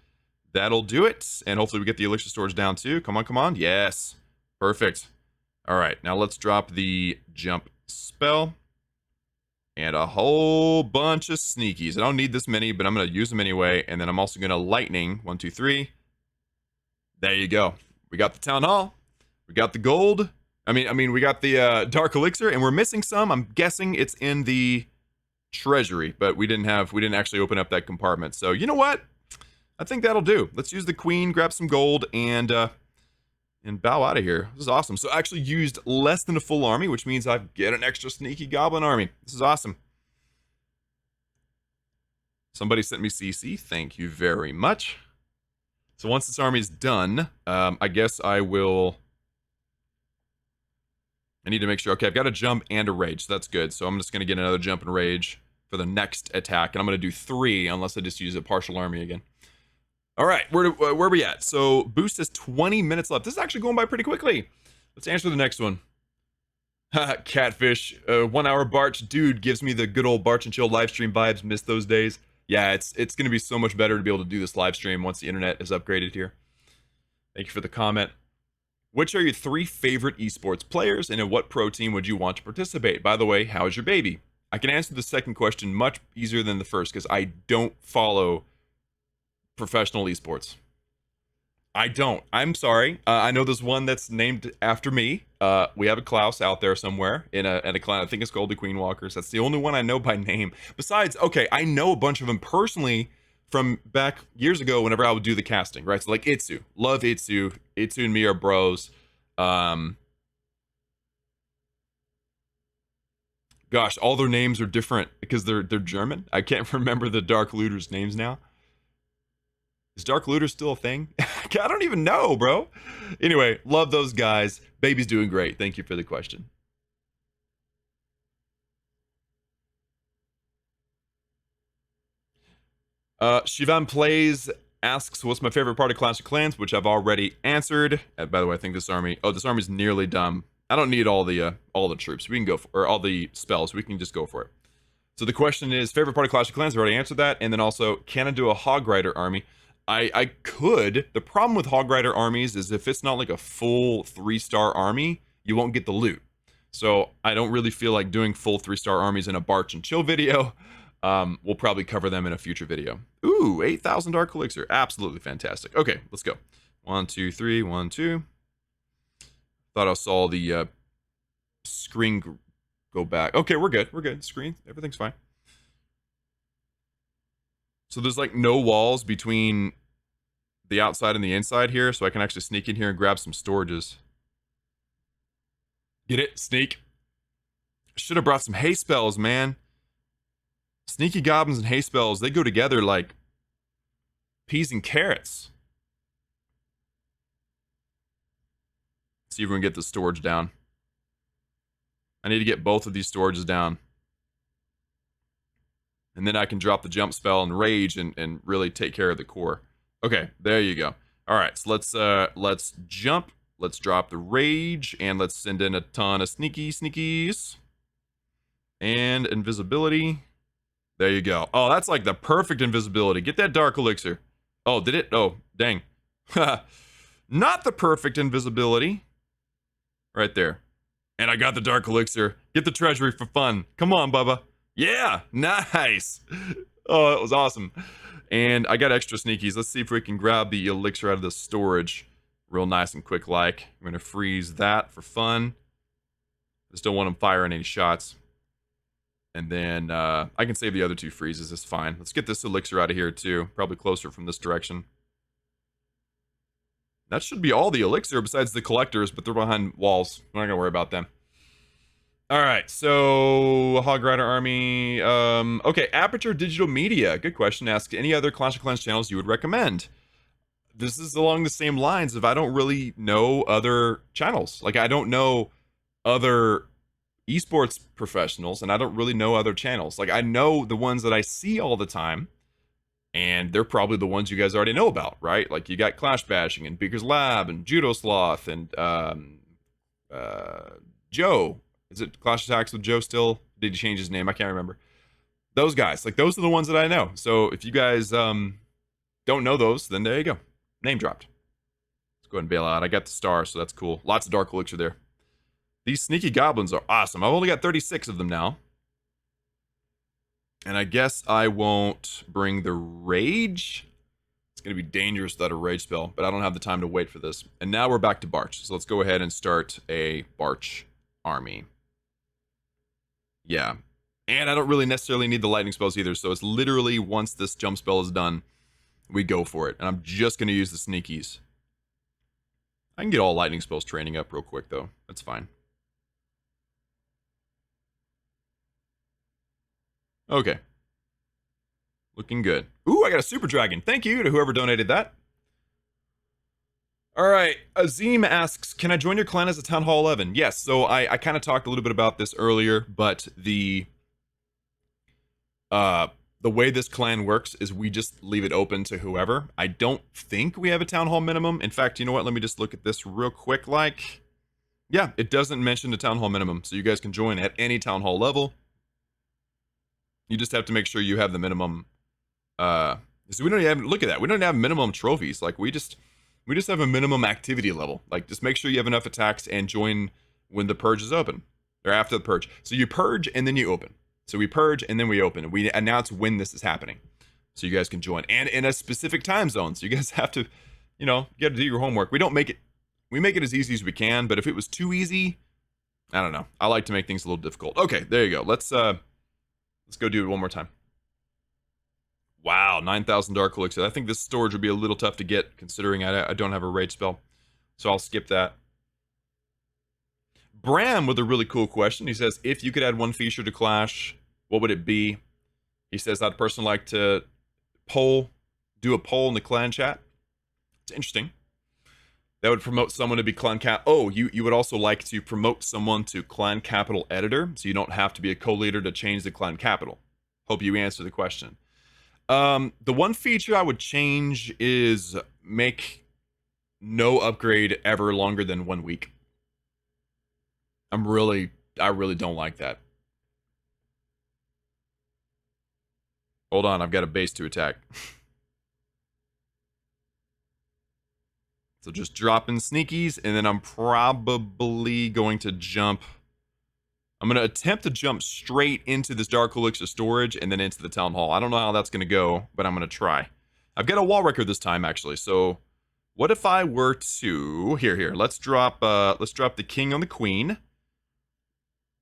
That'll do it. And hopefully we get the elixir storage down too. Come on, come on. Yes. Perfect. All right, now let's drop the jump spell. And a whole bunch of sneakies. I don't need this many, but I'm going to use them anyway. And then I'm also going to lightning. 1, 2, 3. There you go. We got the town hall. We got the gold. We got the dark elixir, and we're missing some. I'm guessing it's in the treasury, but we didn't actually open up that compartment. So you know what? I think that'll do. Let's use the queen, grab some gold, and bow out of here. This is awesome. So I actually used less than a full army, which means I get an extra sneaky goblin army. This is awesome. Somebody sent me CC. Thank you very much. So once this army is done, I guess I need to make sure. Okay, I've got a jump and a rage, so that's good. So I'm just going to get another jump and rage for the next attack, and I'm going to do 3 unless I just use a partial army again. All right, where are we at? So boost has 20 minutes left. This is actually going by pretty quickly. Let's answer the next one. Catfish, 1 hour Barch. Dude, gives me the good old Barch and Chill live stream vibes. Miss those days. Yeah, it's going to be so much better to be able to do this live stream once the internet is upgraded here. Thank you for the comment. Which are your 3 favorite esports players, and in what pro team would you want to participate? By the way, how's your baby? I can answer the second question much easier than the first because I don't follow professional esports. I don't. I'm sorry. I know there's one that's named after me. We have a Klaus out there somewhere in a clan. I think it's called the Queen Walkers. That's the only one I know by name. Besides, okay, I know a bunch of them personally from back years ago whenever I would do the casting, right? So like Itsu. Love Itsu. Itsu and me are bros. Gosh, all their names are different because they're German. I can't remember the Dark Looters' names now. Is Dark Looter still a thing? I don't even know, bro. Anyway, love those guys. Baby's doing great. Thank you for the question. Shivan Plays asks, what's my favorite part of Clash of Clans, which I've already answered. By the way, I think this army's nearly done. I don't need all the troops. We can go for, or all the spells. We can just go for it. So the question is, favorite part of Clash of Clans? I've already answered that. And then also, can I do a Hog Rider army? I could. The problem with Hog Rider armies is if it's not like a full 3-star army, you won't get the loot. So I don't really feel like doing full 3-star armies in a Barch and Chill video. We'll probably cover them in a future video. Ooh, 8,000 Dark Elixir. Absolutely fantastic. Okay, let's go. 1, 2, 3, 1, 2. Thought I saw the screen go back. Okay, we're good. We're good. Screen, everything's fine. So there's like no walls between the outside and the inside here, so I can actually sneak in here and grab some storages. Get it? Sneak. Should have brought some haste spells, man. Sneaky goblins and haste spells, they go together like peas and carrots. Let's see if we can get the storage down. I need to get both of these storages down. And then I can drop the jump spell and rage and really take care of the core. Okay, there you go. All right, so let's jump. Let's drop the rage, and let's send in a ton of sneakies. And invisibility. There you go. Oh, that's like the perfect invisibility. Get that dark elixir. Oh, did it? Oh, dang. Not the perfect invisibility. Right there. And I got the dark elixir. Get the treasury for fun. Come on, Bubba. Yeah, nice. Oh, that was awesome. And I got extra sneakies. Let's see if we can grab the elixir out of the storage real nice and quick like. I'm going to freeze that for fun. Just don't want them firing any shots. And then I can save the other 2 freezes. It's fine. Let's get this elixir out of here too. Probably closer from this direction. That should be all the elixir besides the collectors, but they're behind walls. We're not going to worry about them. All right, so Hog Rider Army. Okay, Aperture Digital Media. Good question. Ask any other Clash of Clans channels you would recommend. This is along the same lines of I don't really know other channels. Like I don't know other esports professionals, and I don't really know other channels. Like I know the ones that I see all the time, and they're probably the ones you guys already know about, right? Like you got Clash Bashing and Beaker's Lab and Judo Sloth and Joe. Is it Clash Attacks with Joe still? Did he change his name? I can't remember. Those guys, like those are the ones that I know. So if you guys don't know those, then there you go. Name dropped. Let's go ahead and bail out. I got the star, so that's cool. Lots of dark elixir there. These sneaky goblins are awesome. I've only got 36 of them now. And I guess I won't bring the rage. It's going to be dangerous without a rage spell, but I don't have the time to wait for this. And now we're back to Barch. So let's go ahead and start a Barch army. Yeah. And I don't really necessarily need the lightning spells either. So it's literally once this jump spell is done, we go for it. And I'm just going to use the sneakies. I can get all lightning spells training up real quick, though. That's fine. Okay. Looking good. Ooh, I got a super dragon. Thank you to whoever donated that. All right. Azim asks, can I join your clan as a Town Hall 11? Yes. So I kind of talked a little bit about this earlier, but the way this clan works is we just leave it open to whoever. I don't think we have a Town Hall minimum. In fact, you know what? Let me just look at this real quick. Yeah, it doesn't mention the Town Hall minimum, so you guys can join at any Town Hall level. You just have to make sure you have the minimum. So we don't even look at that. We don't have minimum trophies. Like we just have a minimum activity level. Like just make sure you have enough attacks and join when the purge is open or after the purge. So you purge and then you open. So we purge and then we open. And we announce when this is happening, so you guys can join and in a specific time zone. So you guys have to, you got to do your homework. We make it as easy as we can. But if it was too easy, I don't know. I like to make things a little difficult. Okay, there you go. Let's go do it one more time. Wow, 9,000 Dark Elixir. I think this storage would be a little tough to get, considering I don't have a rage spell. So I'll skip that. Bram with a really cool question. He says, if you could add one feature to Clash, what would it be? He says, I'd personally like to do a poll in the clan chat. It's interesting. That would promote someone to be clan cap. Oh, you would also like to promote someone to clan capital editor, so you don't have to be a co-leader to change the clan capital. Hope you answer the question. The one feature I would change is make no upgrade ever longer than 1 week. I really don't like that. Hold on, I've got a base to attack. So just drop in sneakies, and then I'm probably going to jump. I'm going to attempt to jump straight into this Dark Elixir storage and then into the Town Hall. I don't know how that's going to go, but I'm going to try. I've got a wall record this time, actually. So what if I were to... Here. Let's drop the king on the queen.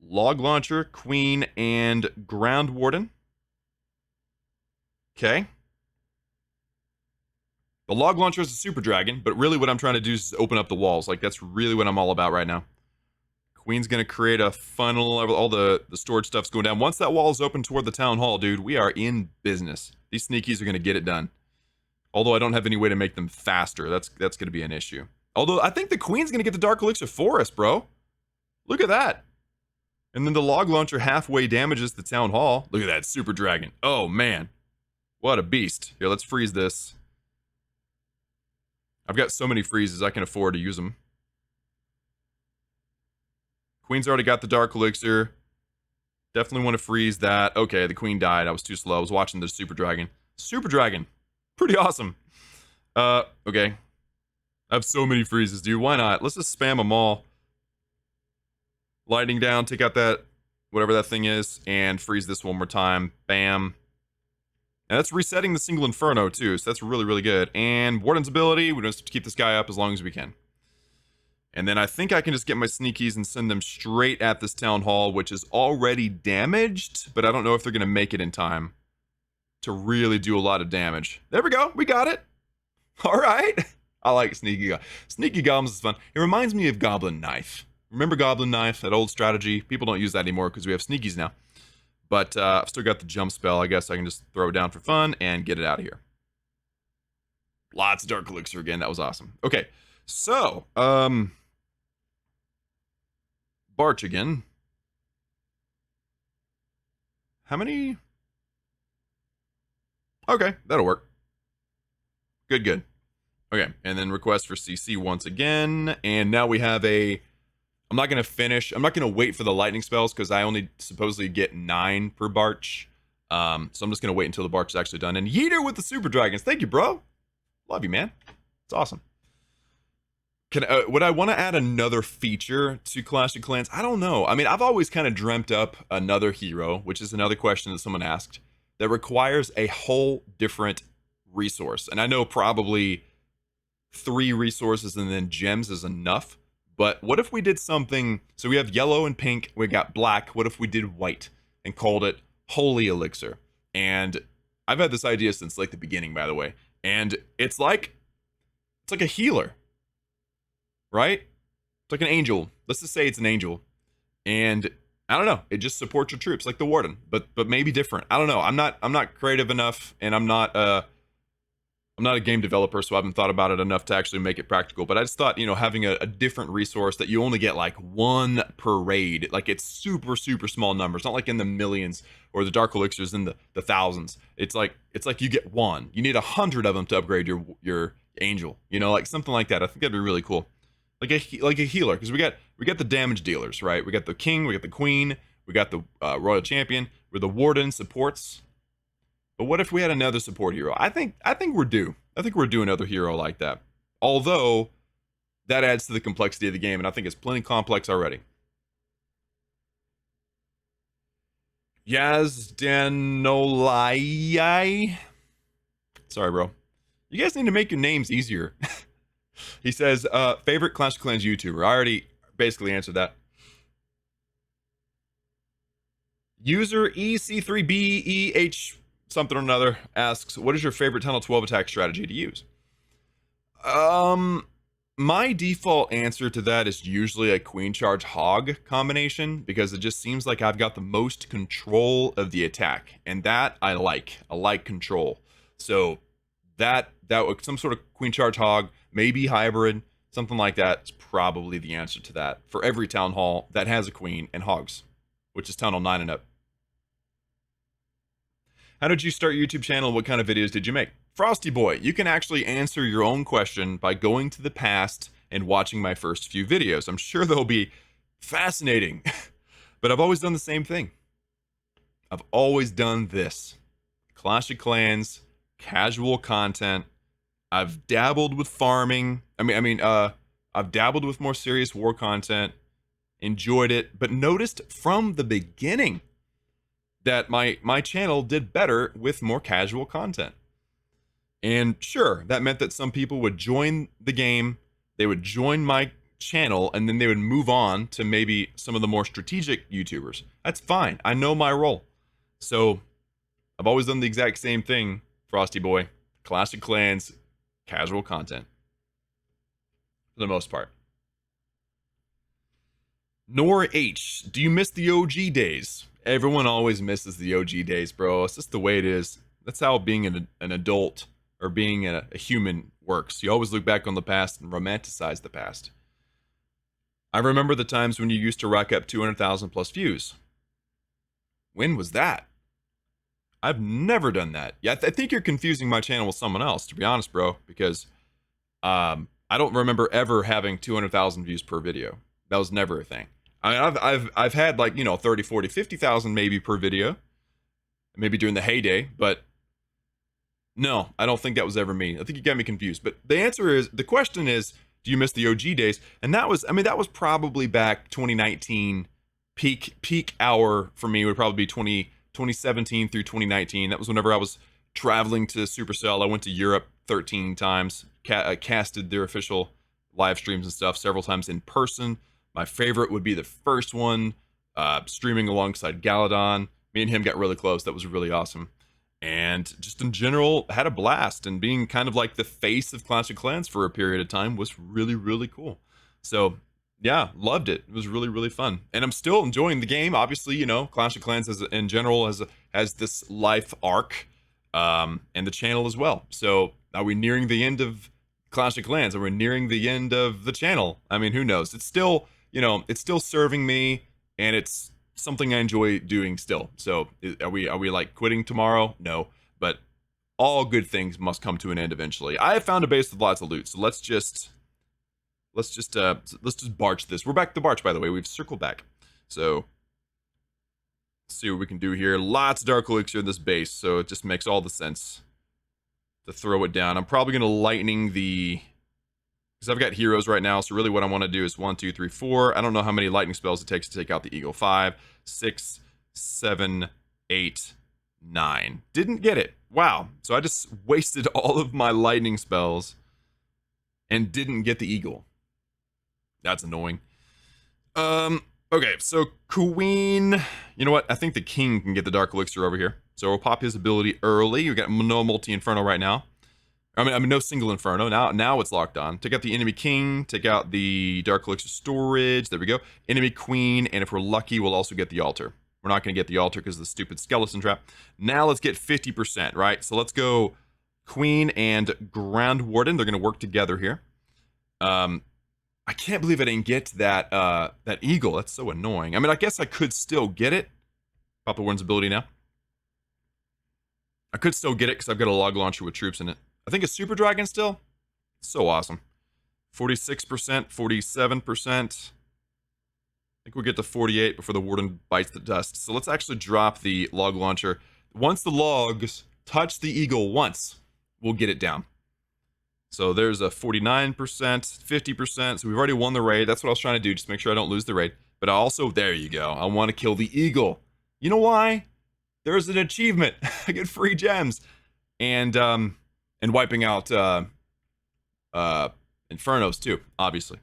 Log launcher, queen, and ground warden. Okay. The log launcher is a super dragon, but really what I'm trying to do is open up the walls. Like, that's really what I'm all about right now. Queen's going to create a funnel. All the storage stuff's going down. Once that wall is open toward the town hall, dude, we are in business. These sneakies are going to get it done. Although I don't have any way to make them faster. That's going to be an issue. Although I think the queen's going to get the Dark Elixir for us, bro. Look at that. And then the log launcher halfway damages the town hall. Look at that super dragon. Oh, man. What a beast. Here, let's freeze this. I've got so many freezes, I can afford to use them. Queen's already got the Dark Elixir. Definitely want to freeze that. Okay, the queen died. I was too slow. I was watching the super dragon. Super dragon. Pretty awesome. Okay. I have so many freezes, dude. Why not? Let's just spam them all. Lightning down, take out that, whatever that thing is, and freeze this one more time. Bam. And that's resetting the single inferno, too, so that's really, really good. And Warden's ability, we just keep this guy up as long as we can. And then I think I can just get my sneakies and send them straight at this town hall, which is already damaged, but I don't know if they're going to make it in time to really do a lot of damage. There we go. We got it. All right. I like Sneaky Goblins is fun. It reminds me of Goblin Knife. Remember Goblin Knife, that old strategy? People don't use that anymore because we have sneakies now. But I've still got the jump spell. I guess I can just throw it down for fun and get it out of here. Lots of Dark Elixir again. That was awesome. Okay, so Barch again. How many? Okay, that'll work. Good. Okay, and then request for CC once again. And now we have a... I'm not going to wait for the lightning spells because I only supposedly get 9 per Barch. So I'm just going to wait until the Barch is actually done. And Yeeter with the Super Dragons. Thank you, bro. Love you, man. It's awesome. Would I want to add another feature to Clash of Clans? I don't know. I mean, I've always kind of dreamt up another hero, which is another question that someone asked, that requires a whole different resource. And I know probably 3 resources and then gems is enough. But what if we did something? So we have yellow and pink, we got black. What if we did white and called it Holy Elixir? And I've had this idea since like the beginning, by the way. And it's like a healer, right? It's like an angel. Let's just say it's an angel. And I don't know, it just supports your troops like the Warden, but maybe different. I don't know. I'm not creative enough, and I'm not a game developer, so I haven't thought about it enough to actually make it practical. But I just thought, having a different resource that you only get like 1 per raid, like it's super, super small numbers, not like in the millions or the Dark Elixirs in the thousands. It's like you get 1. You need 100 of them to upgrade your angel, like something like that. I think that'd be really cool. Like a healer, because we got the damage dealers, right? We got the king, we got the queen, we got the royal champion, we're the warden supports. But what if we had another support hero? I think we're due. I think we're due another hero like that. Although that adds to the complexity of the game, and I think it's plenty complex already. Yazdanolai. Sorry, bro. You guys need to make your names easier. He says, favorite Clash of Clans YouTuber. I already basically answered that. User EC3BEH something or another asks, what is your favorite Tunnel 12 attack strategy to use? My default answer to that is usually a Queen Charge Hog combination, because it just seems like I've got the most control of the attack, and that I like. I like control. So that some sort of Queen Charge Hog, maybe hybrid, something like that is probably the answer to that for every town hall that has a queen and hogs, which is town hall 9 and up. How did you start your YouTube channel? What kind of videos did you make? Frosty Boy, you can actually answer your own question by going to the past and watching my first few videos. I'm sure they'll be fascinating, but I've always done the same thing. I've always done this. Clash of Clans, casual content. I've dabbled with farming. I've dabbled with more serious war content, enjoyed it, but noticed from the beginning that my channel did better with more casual content. And sure, that meant that some people would join the game, they would join my channel, and then they would move on to maybe some of the more strategic YouTubers. That's fine. I know my role. So I've always done the exact same thing, Frosty Boy. Clash of Clans, casual content. For the most part. Nor H, do you miss the OG days? Everyone always misses the OG days, bro. It's just the way it is. That's how being an adult or being a human works. You always look back on the past and romanticize the past. I remember the times when you used to rack up 200,000 plus views. When was that? I've never done that. Yeah, I think you're confusing my channel with someone else, to be honest, bro, because I don't remember ever having 200,000 views per video. That was never a thing. I mean, I've had like, 30, 40, 50,000 maybe per video, maybe during the heyday, but no, I don't think that was ever me. I think you got me confused. But the question is, do you miss the OG days? And that was probably back 2019, peak hour for me would probably be 2017 through 2019. That was whenever I was traveling to Supercell. I went to Europe 13 times, casted their official live streams and stuff several times in person. My favorite would be the first one, streaming alongside Galadon. Me and him got really close. That was really awesome. And just in general, had a blast. And being kind of like the face of Clash of Clans for a period of time was really, really cool. So, yeah, loved it. It was really, really fun. And I'm still enjoying the game. Obviously, Clash of Clans in general has this life arc, and the channel as well. So, are we nearing the end of Clash of Clans? Are we nearing the end of the channel? I mean, who knows? It's still... it's still serving me, and it's something I enjoy doing still. So are we like quitting tomorrow? No, but all good things must come to an end eventually. I have found a base with lots of loot, so let's just barch this. We're back to barch, by the way. We've circled back. So let's see what we can do here. Lots of Dark Elixir in this base, so it just makes all the sense to throw it down. I'm probably going to lightning the Because I've got heroes right now, so really what I want to do is 1, 2, 3, 4. I don't know how many lightning spells it takes to take out the eagle. 5, 6, 7, 8, 9. Didn't get it. Wow. So I just wasted all of my lightning spells and didn't get the eagle. That's annoying. Okay, so Queen. You know what? I think the king can get the Dark Elixir over here. So we'll pop his ability early. You got no multi-inferno right now. I mean, no single inferno. Now it's locked on. Take out the enemy king. Take out the Dark Elixir storage. There we go. Enemy queen, and if we're lucky, we'll also get the altar. We're not going to get the altar because of the stupid skeleton trap. Now let's get 50%, right? So let's go queen and ground warden. They're going to work together here. I can't believe I didn't get that that eagle. That's so annoying. I mean, I guess I could still get it. Pop the warden's ability now. I could still get it because I've got a log launcher with troops in it. I think a super dragon still. So awesome. 46%, 47%. I think we'll get to 48 before the warden bites the dust. So let's actually drop the log launcher. Once the logs touch the eagle once, we'll get it down. So there's a 49%, 50%. So we've already won the raid. That's what I was trying to do, just make sure I don't lose the raid. But I also, there you go. I want to kill the eagle. You know why? There's an achievement. I get free gems. And wiping out Infernos too, obviously.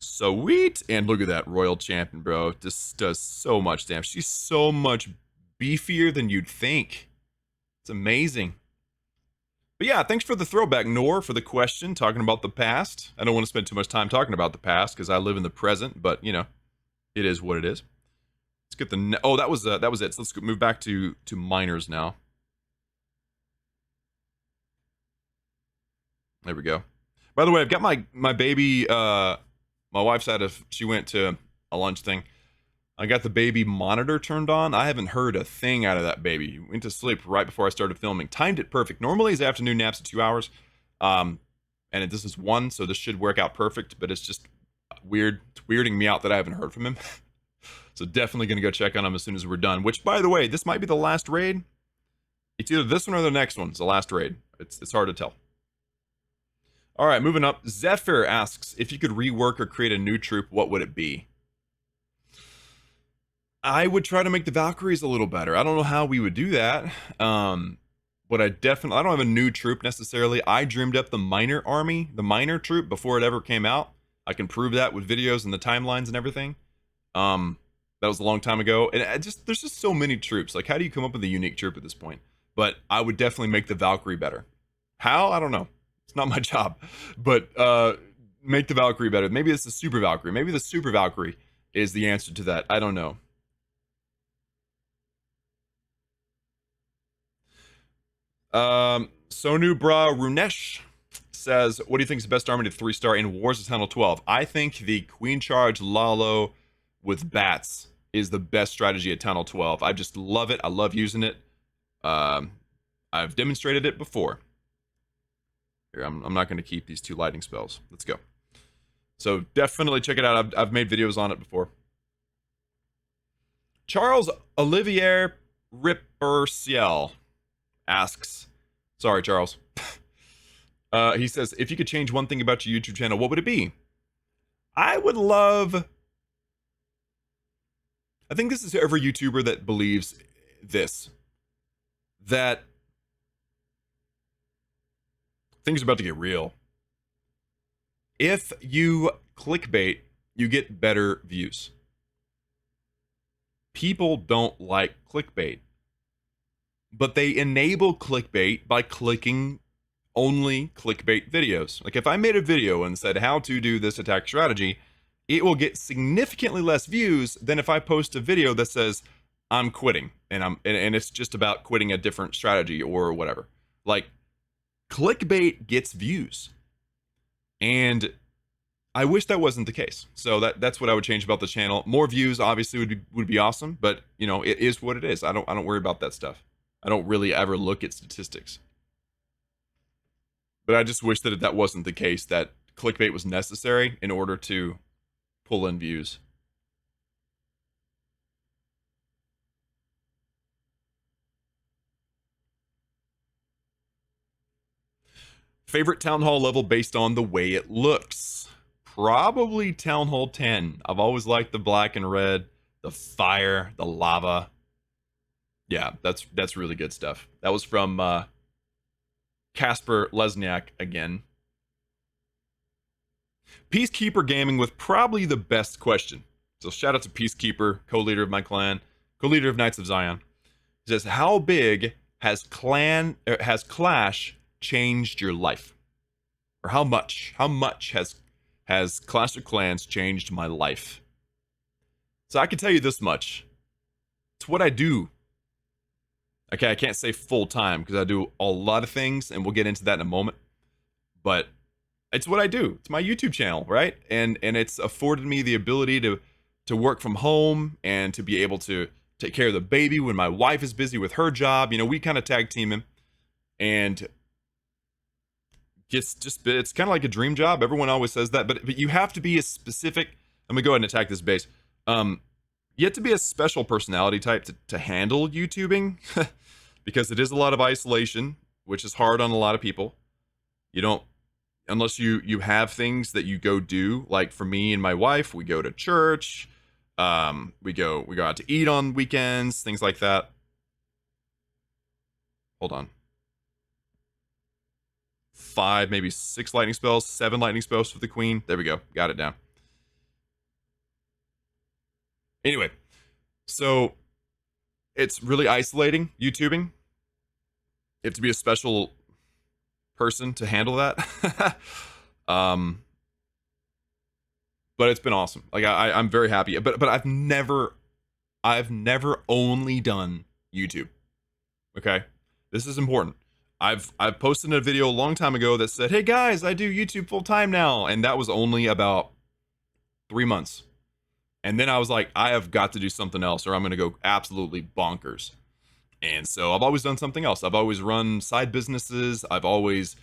Sweet. And look at that Royal Champion, bro. Just does so much damage. She's so much beefier than you'd think. It's amazing. But yeah, thanks for the throwback, Nor, for the question, talking about the past. I don't want to spend too much time talking about the past, because I live in the present, but, you know, it is what it is. Let's get the... Oh, that was it. So let's move back to miners now. There we go. By the way, I've got my baby, my wife's she went to a lunch thing. I got the baby monitor turned on. I haven't heard a thing out of that baby. Went to sleep right before I started filming. Timed it perfect. Normally his afternoon naps at 2 hours. And this is 1, so this should work out perfect, but it's just weird. It's weirding me out that I haven't heard from him. So definitely going to go check on him as soon as we're done. Which, by the way, this might be the last raid. It's either this one or the next one. It's the last raid. It's hard to tell. All right, moving up. Zephyr asks, if you could rework or create a new troop, what would it be? I would try to make the Valkyries a little better. I don't know how we would do that. But I don't have a new troop necessarily. I dreamed up the miner army, the miner troop, before it ever came out. I can prove that with videos and the timelines and everything. That was a long time ago. And there's just so many troops. Like, how do you come up with a unique troop at this point? But I would definitely make the Valkyrie better. How? I don't know. It's not my job. But make the Valkyrie better. Maybe it's the Super Valkyrie. Maybe the Super Valkyrie is the answer to that. I don't know. Sonu Bra Runesh says, what do you think is the best army to 3-star in Wars of Tunnel 12? I think the Queen Charge Lalo with bats is the best strategy at Tunnel 12. I just love it. I love using it. I've demonstrated it before. Here, I'm not going to keep these 2 lightning spells. Let's go. So definitely check it out. I've made videos on it before. Charles Olivier Ripperciel asks, sorry, Charles. He says, if you could change one thing about your YouTube channel, what would it be? I would love... I think this is every YouTuber that believes this. That things are about to get real. If you clickbait, you get better views. People don't like clickbait. But they enable clickbait by clicking only clickbait videos. Like if I made a video and said how to do this attack strategy, it will get significantly less views than if I post a video that says I'm quitting and it's just about quitting a different strategy or whatever. Like clickbait gets views. And I wish that wasn't the case. So that's what I would change about the channel. More views obviously would be awesome, but you know, it is what it is. I don't worry about that stuff. I don't really ever look at statistics. But I just wish that that wasn't the case, that clickbait was necessary in order to pull in views. Favorite Town Hall level based on the way it looks? Probably Town Hall 10. I've always liked the black and red, the fire, the lava. Yeah, that's really good stuff. That was from Casper Lesniak again. Peacekeeper Gaming with probably the best question. So shout out to Peacekeeper, co-leader of my clan, co-leader of Knights of Zion. He says, how big has Clash changed your life? Or how much? How much has Clash of Clans changed my life? So I can tell you this much. It's what I do. Okay, I can't say full time because I do a lot of things, and we'll get into that in a moment. But it's what I do. It's my YouTube channel, right? And it's afforded me the ability to work from home and to be able to take care of the baby when my wife is busy with her job. You know, we kind of tag team him, and just it's kind of like a dream job. Everyone always says that, but you have to be a specific. I'm gonna go ahead and attack this base. You have to be a special personality type to handle YouTubing because it is a lot of isolation, which is hard on a lot of people. You don't, unless you have things that you go do. Like for me and my wife, we go to church. We go out to eat on weekends, things like that. Hold on. 5, maybe 6 lightning spells, 7 lightning spells for the queen. There we go. Got it down. Anyway, so it's really isolating, YouTubing. You have to be a special person to handle that. But it's been awesome. Like I'm very happy. But I've never only done YouTube. Okay? This is important. I've posted a video a long time ago that said, "Hey guys, I do YouTube full time now." And that was only about 3 months. And then I was like, I have got to do something else or I'm going to go absolutely bonkers. And so I've always done something else. I've always run side businesses. I've always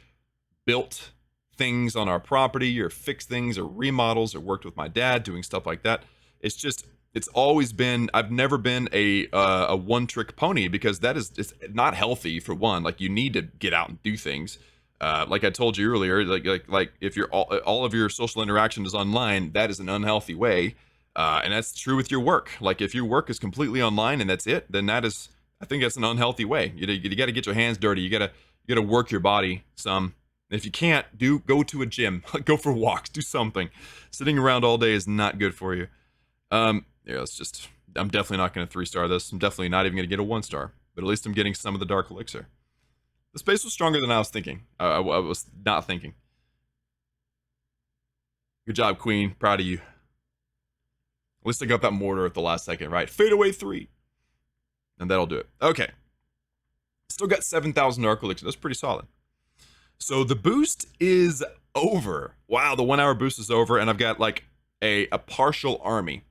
built things on our property or fixed things or remodels or worked with my dad doing stuff like that. It's always been, I've never been a one-trick pony because it's not healthy for one. Like you need to get out and do things. Like I told you earlier, like if you're all of your social interaction is online, that is an unhealthy way. And that's true with your work. Like if your work is completely online and that's it, then I think that's an unhealthy way. You got to get your hands dirty. You got to work your body some. If you can't, go to a gym, go for walks, do something. Sitting around all day is not good for you. Yeah, I'm definitely not going to 3-star this. I'm definitely not even going to get a 1-star, but at least I'm getting some of the dark elixir. The space was stronger than I was thinking. I was not thinking. Good job, Queen. Proud of you. At least I got that mortar at the last second, right? Fade away 3. And that'll do it. Okay. Still got 7,000 dark elixir. That's pretty solid. So the boost is over. Wow, the 1 hour boost is over, and I've got like a partial army.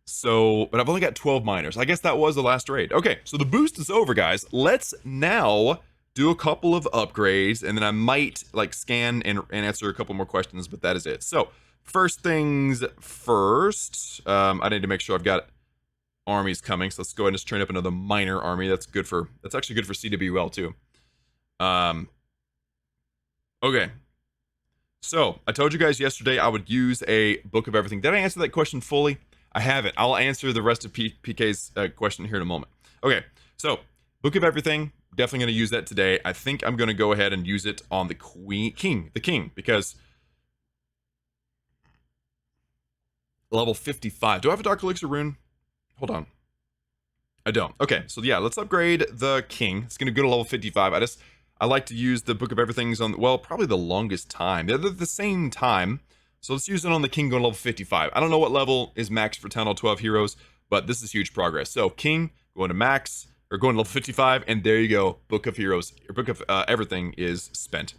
So, but I've only got 12 miners. I guess that was the last raid. Okay, so the boost is over, guys. Let's now do a couple of upgrades, and then I might like scan and answer a couple more questions, but that is it. So, first things first, I need to make sure I've got armies coming. So let's go ahead and just train up another miner army. That's actually good for CWL too. Okay. So I told you guys yesterday I would use a book of everything. Did I answer that question fully? I haven't. I'll answer the rest of PK's question here in a moment. Okay. So book of everything. Definitely going to use that today. I think I'm going to go ahead and use it on the king, because level 55. Do I have a dark elixir rune? Hold on. I don't. Okay, so yeah, let's upgrade the king. It's going to go to level 55. I like to use the book of everything's on, well, probably the longest time. They're the same time. So let's use it on the king going to level 55. I don't know what level is max for Town Hall 12 heroes, but this is huge progress. So king going to max, or going to level 55, and there you go. Book of heroes, or book of everything is spent.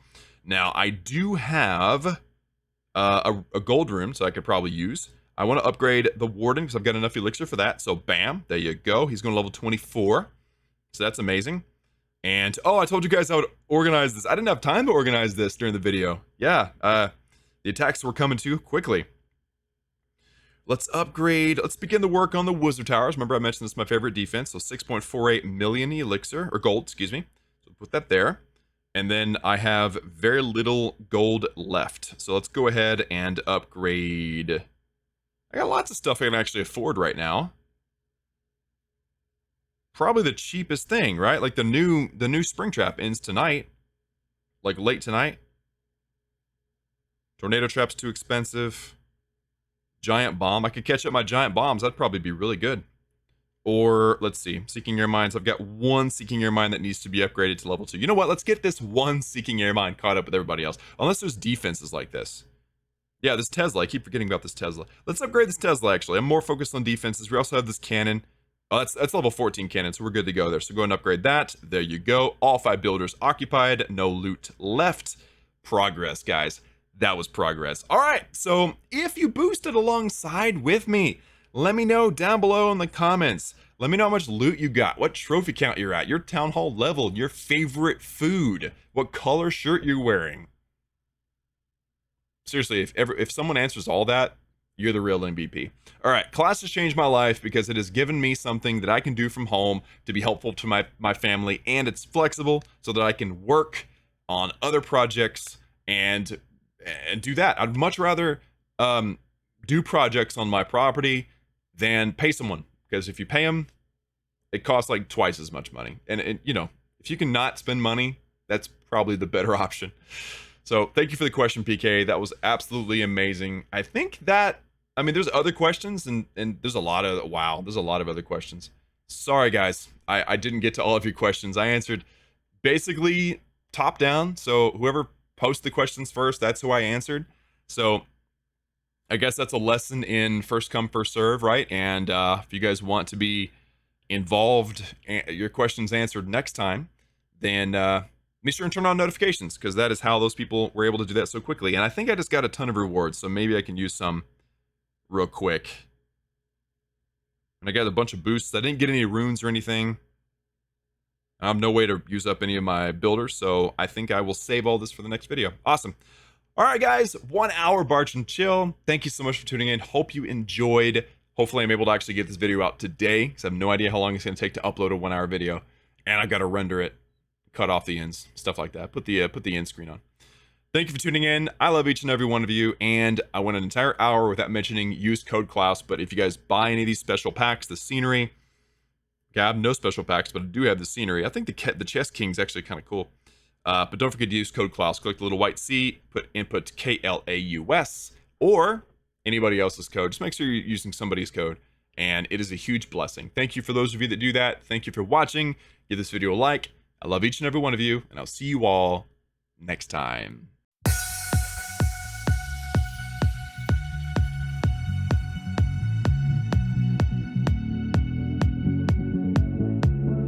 Now, I do have a gold rune, so I could probably use. I want to upgrade the warden because I've got enough elixir for that. So bam, there you go. He's going to level 24. So that's amazing. And oh, I told you guys I would organize this. I didn't have time to organize this during the video. Yeah, the attacks were coming too quickly. Let's upgrade. Let's begin the work on the wizard towers. Remember I mentioned this is my favorite defense. So 6.48 million elixir, or gold, excuse me. So put that there. And then I have very little gold left. So let's go ahead and upgrade. I got lots of stuff I can actually afford right now. Probably the cheapest thing, right? Like the new Springtrap ends tonight. Like late tonight. Tornado Trap's too expensive. Giant Bomb. I could catch up my Giant Bombs. That'd probably be really good. Or, let's see, Seeking Air Mines. I've got one Seeking Air Mine that needs to be upgraded to level 2. You know what? Let's get this one Seeking Air Mine caught up with everybody else. Unless there's defenses like this. Yeah, this Tesla. I keep forgetting about this Tesla. Let's upgrade this Tesla, actually. I'm more focused on defenses. We also have this cannon. Oh, that's level 14 cannon, so we're good to go there. So go and upgrade that. There you go. All 5 builders occupied. No loot left. Progress, guys. That was progress. All right, so if you boosted alongside with me, let me know down below in the comments. Let me know how much loot you got, what trophy count you're at, your town hall level, your favorite food, what color shirt you're wearing. Seriously, if someone answers all that, you're the real MVP. All right, class has changed my life because it has given me something that I can do from home to be helpful to my family, and it's flexible so that I can work on other projects and do that. I'd much rather do projects on my property than pay someone, because if you pay them, it costs like twice as much money. And you know, if you can not spend money, that's probably the better option. So thank you for the question, PK. That was absolutely amazing. I think that, I mean, there's other questions and there's a lot of, wow, there's a lot of other questions. Sorry, guys. I didn't get to all of your questions. I answered basically top down. So whoever posted the questions first, that's who I answered. So I guess that's a lesson in first come, first serve, right? And if you guys want to be involved, your questions answered next time, then be sure and turn on notifications, because that is how those people were able to do that so quickly. And I think I just got a ton of rewards, so maybe I can use some real quick. And I got a bunch of boosts. I didn't get any runes or anything. I have no way to use up any of my builders, so I think I will save all this for the next video. Awesome. All right, guys, 1 hour Barch and Chill. Thank you so much for tuning in. Hope you enjoyed. Hopefully I'm able to actually get this video out today, because I have no idea how long it's going to take to upload a 1 hour video. And I've got to render it, cut off the ends, stuff like that. Put the end screen on. Thank you for tuning in. I love each and every one of you, and I went an entire hour without mentioning use code Klaus. But if you guys buy any of these special packs, the scenery, okay, I have no special packs, but I do have the scenery. I think the Chess King's actually kind of cool. But don't forget to use code Klaus. Click the little white C, put input KLAUS, or anybody else's code. Just make sure you're using somebody's code, and it is a huge blessing. Thank you for those of you that do that. Thank you for watching. Give this video a like. I love each and every one of you, and I'll see you all next time.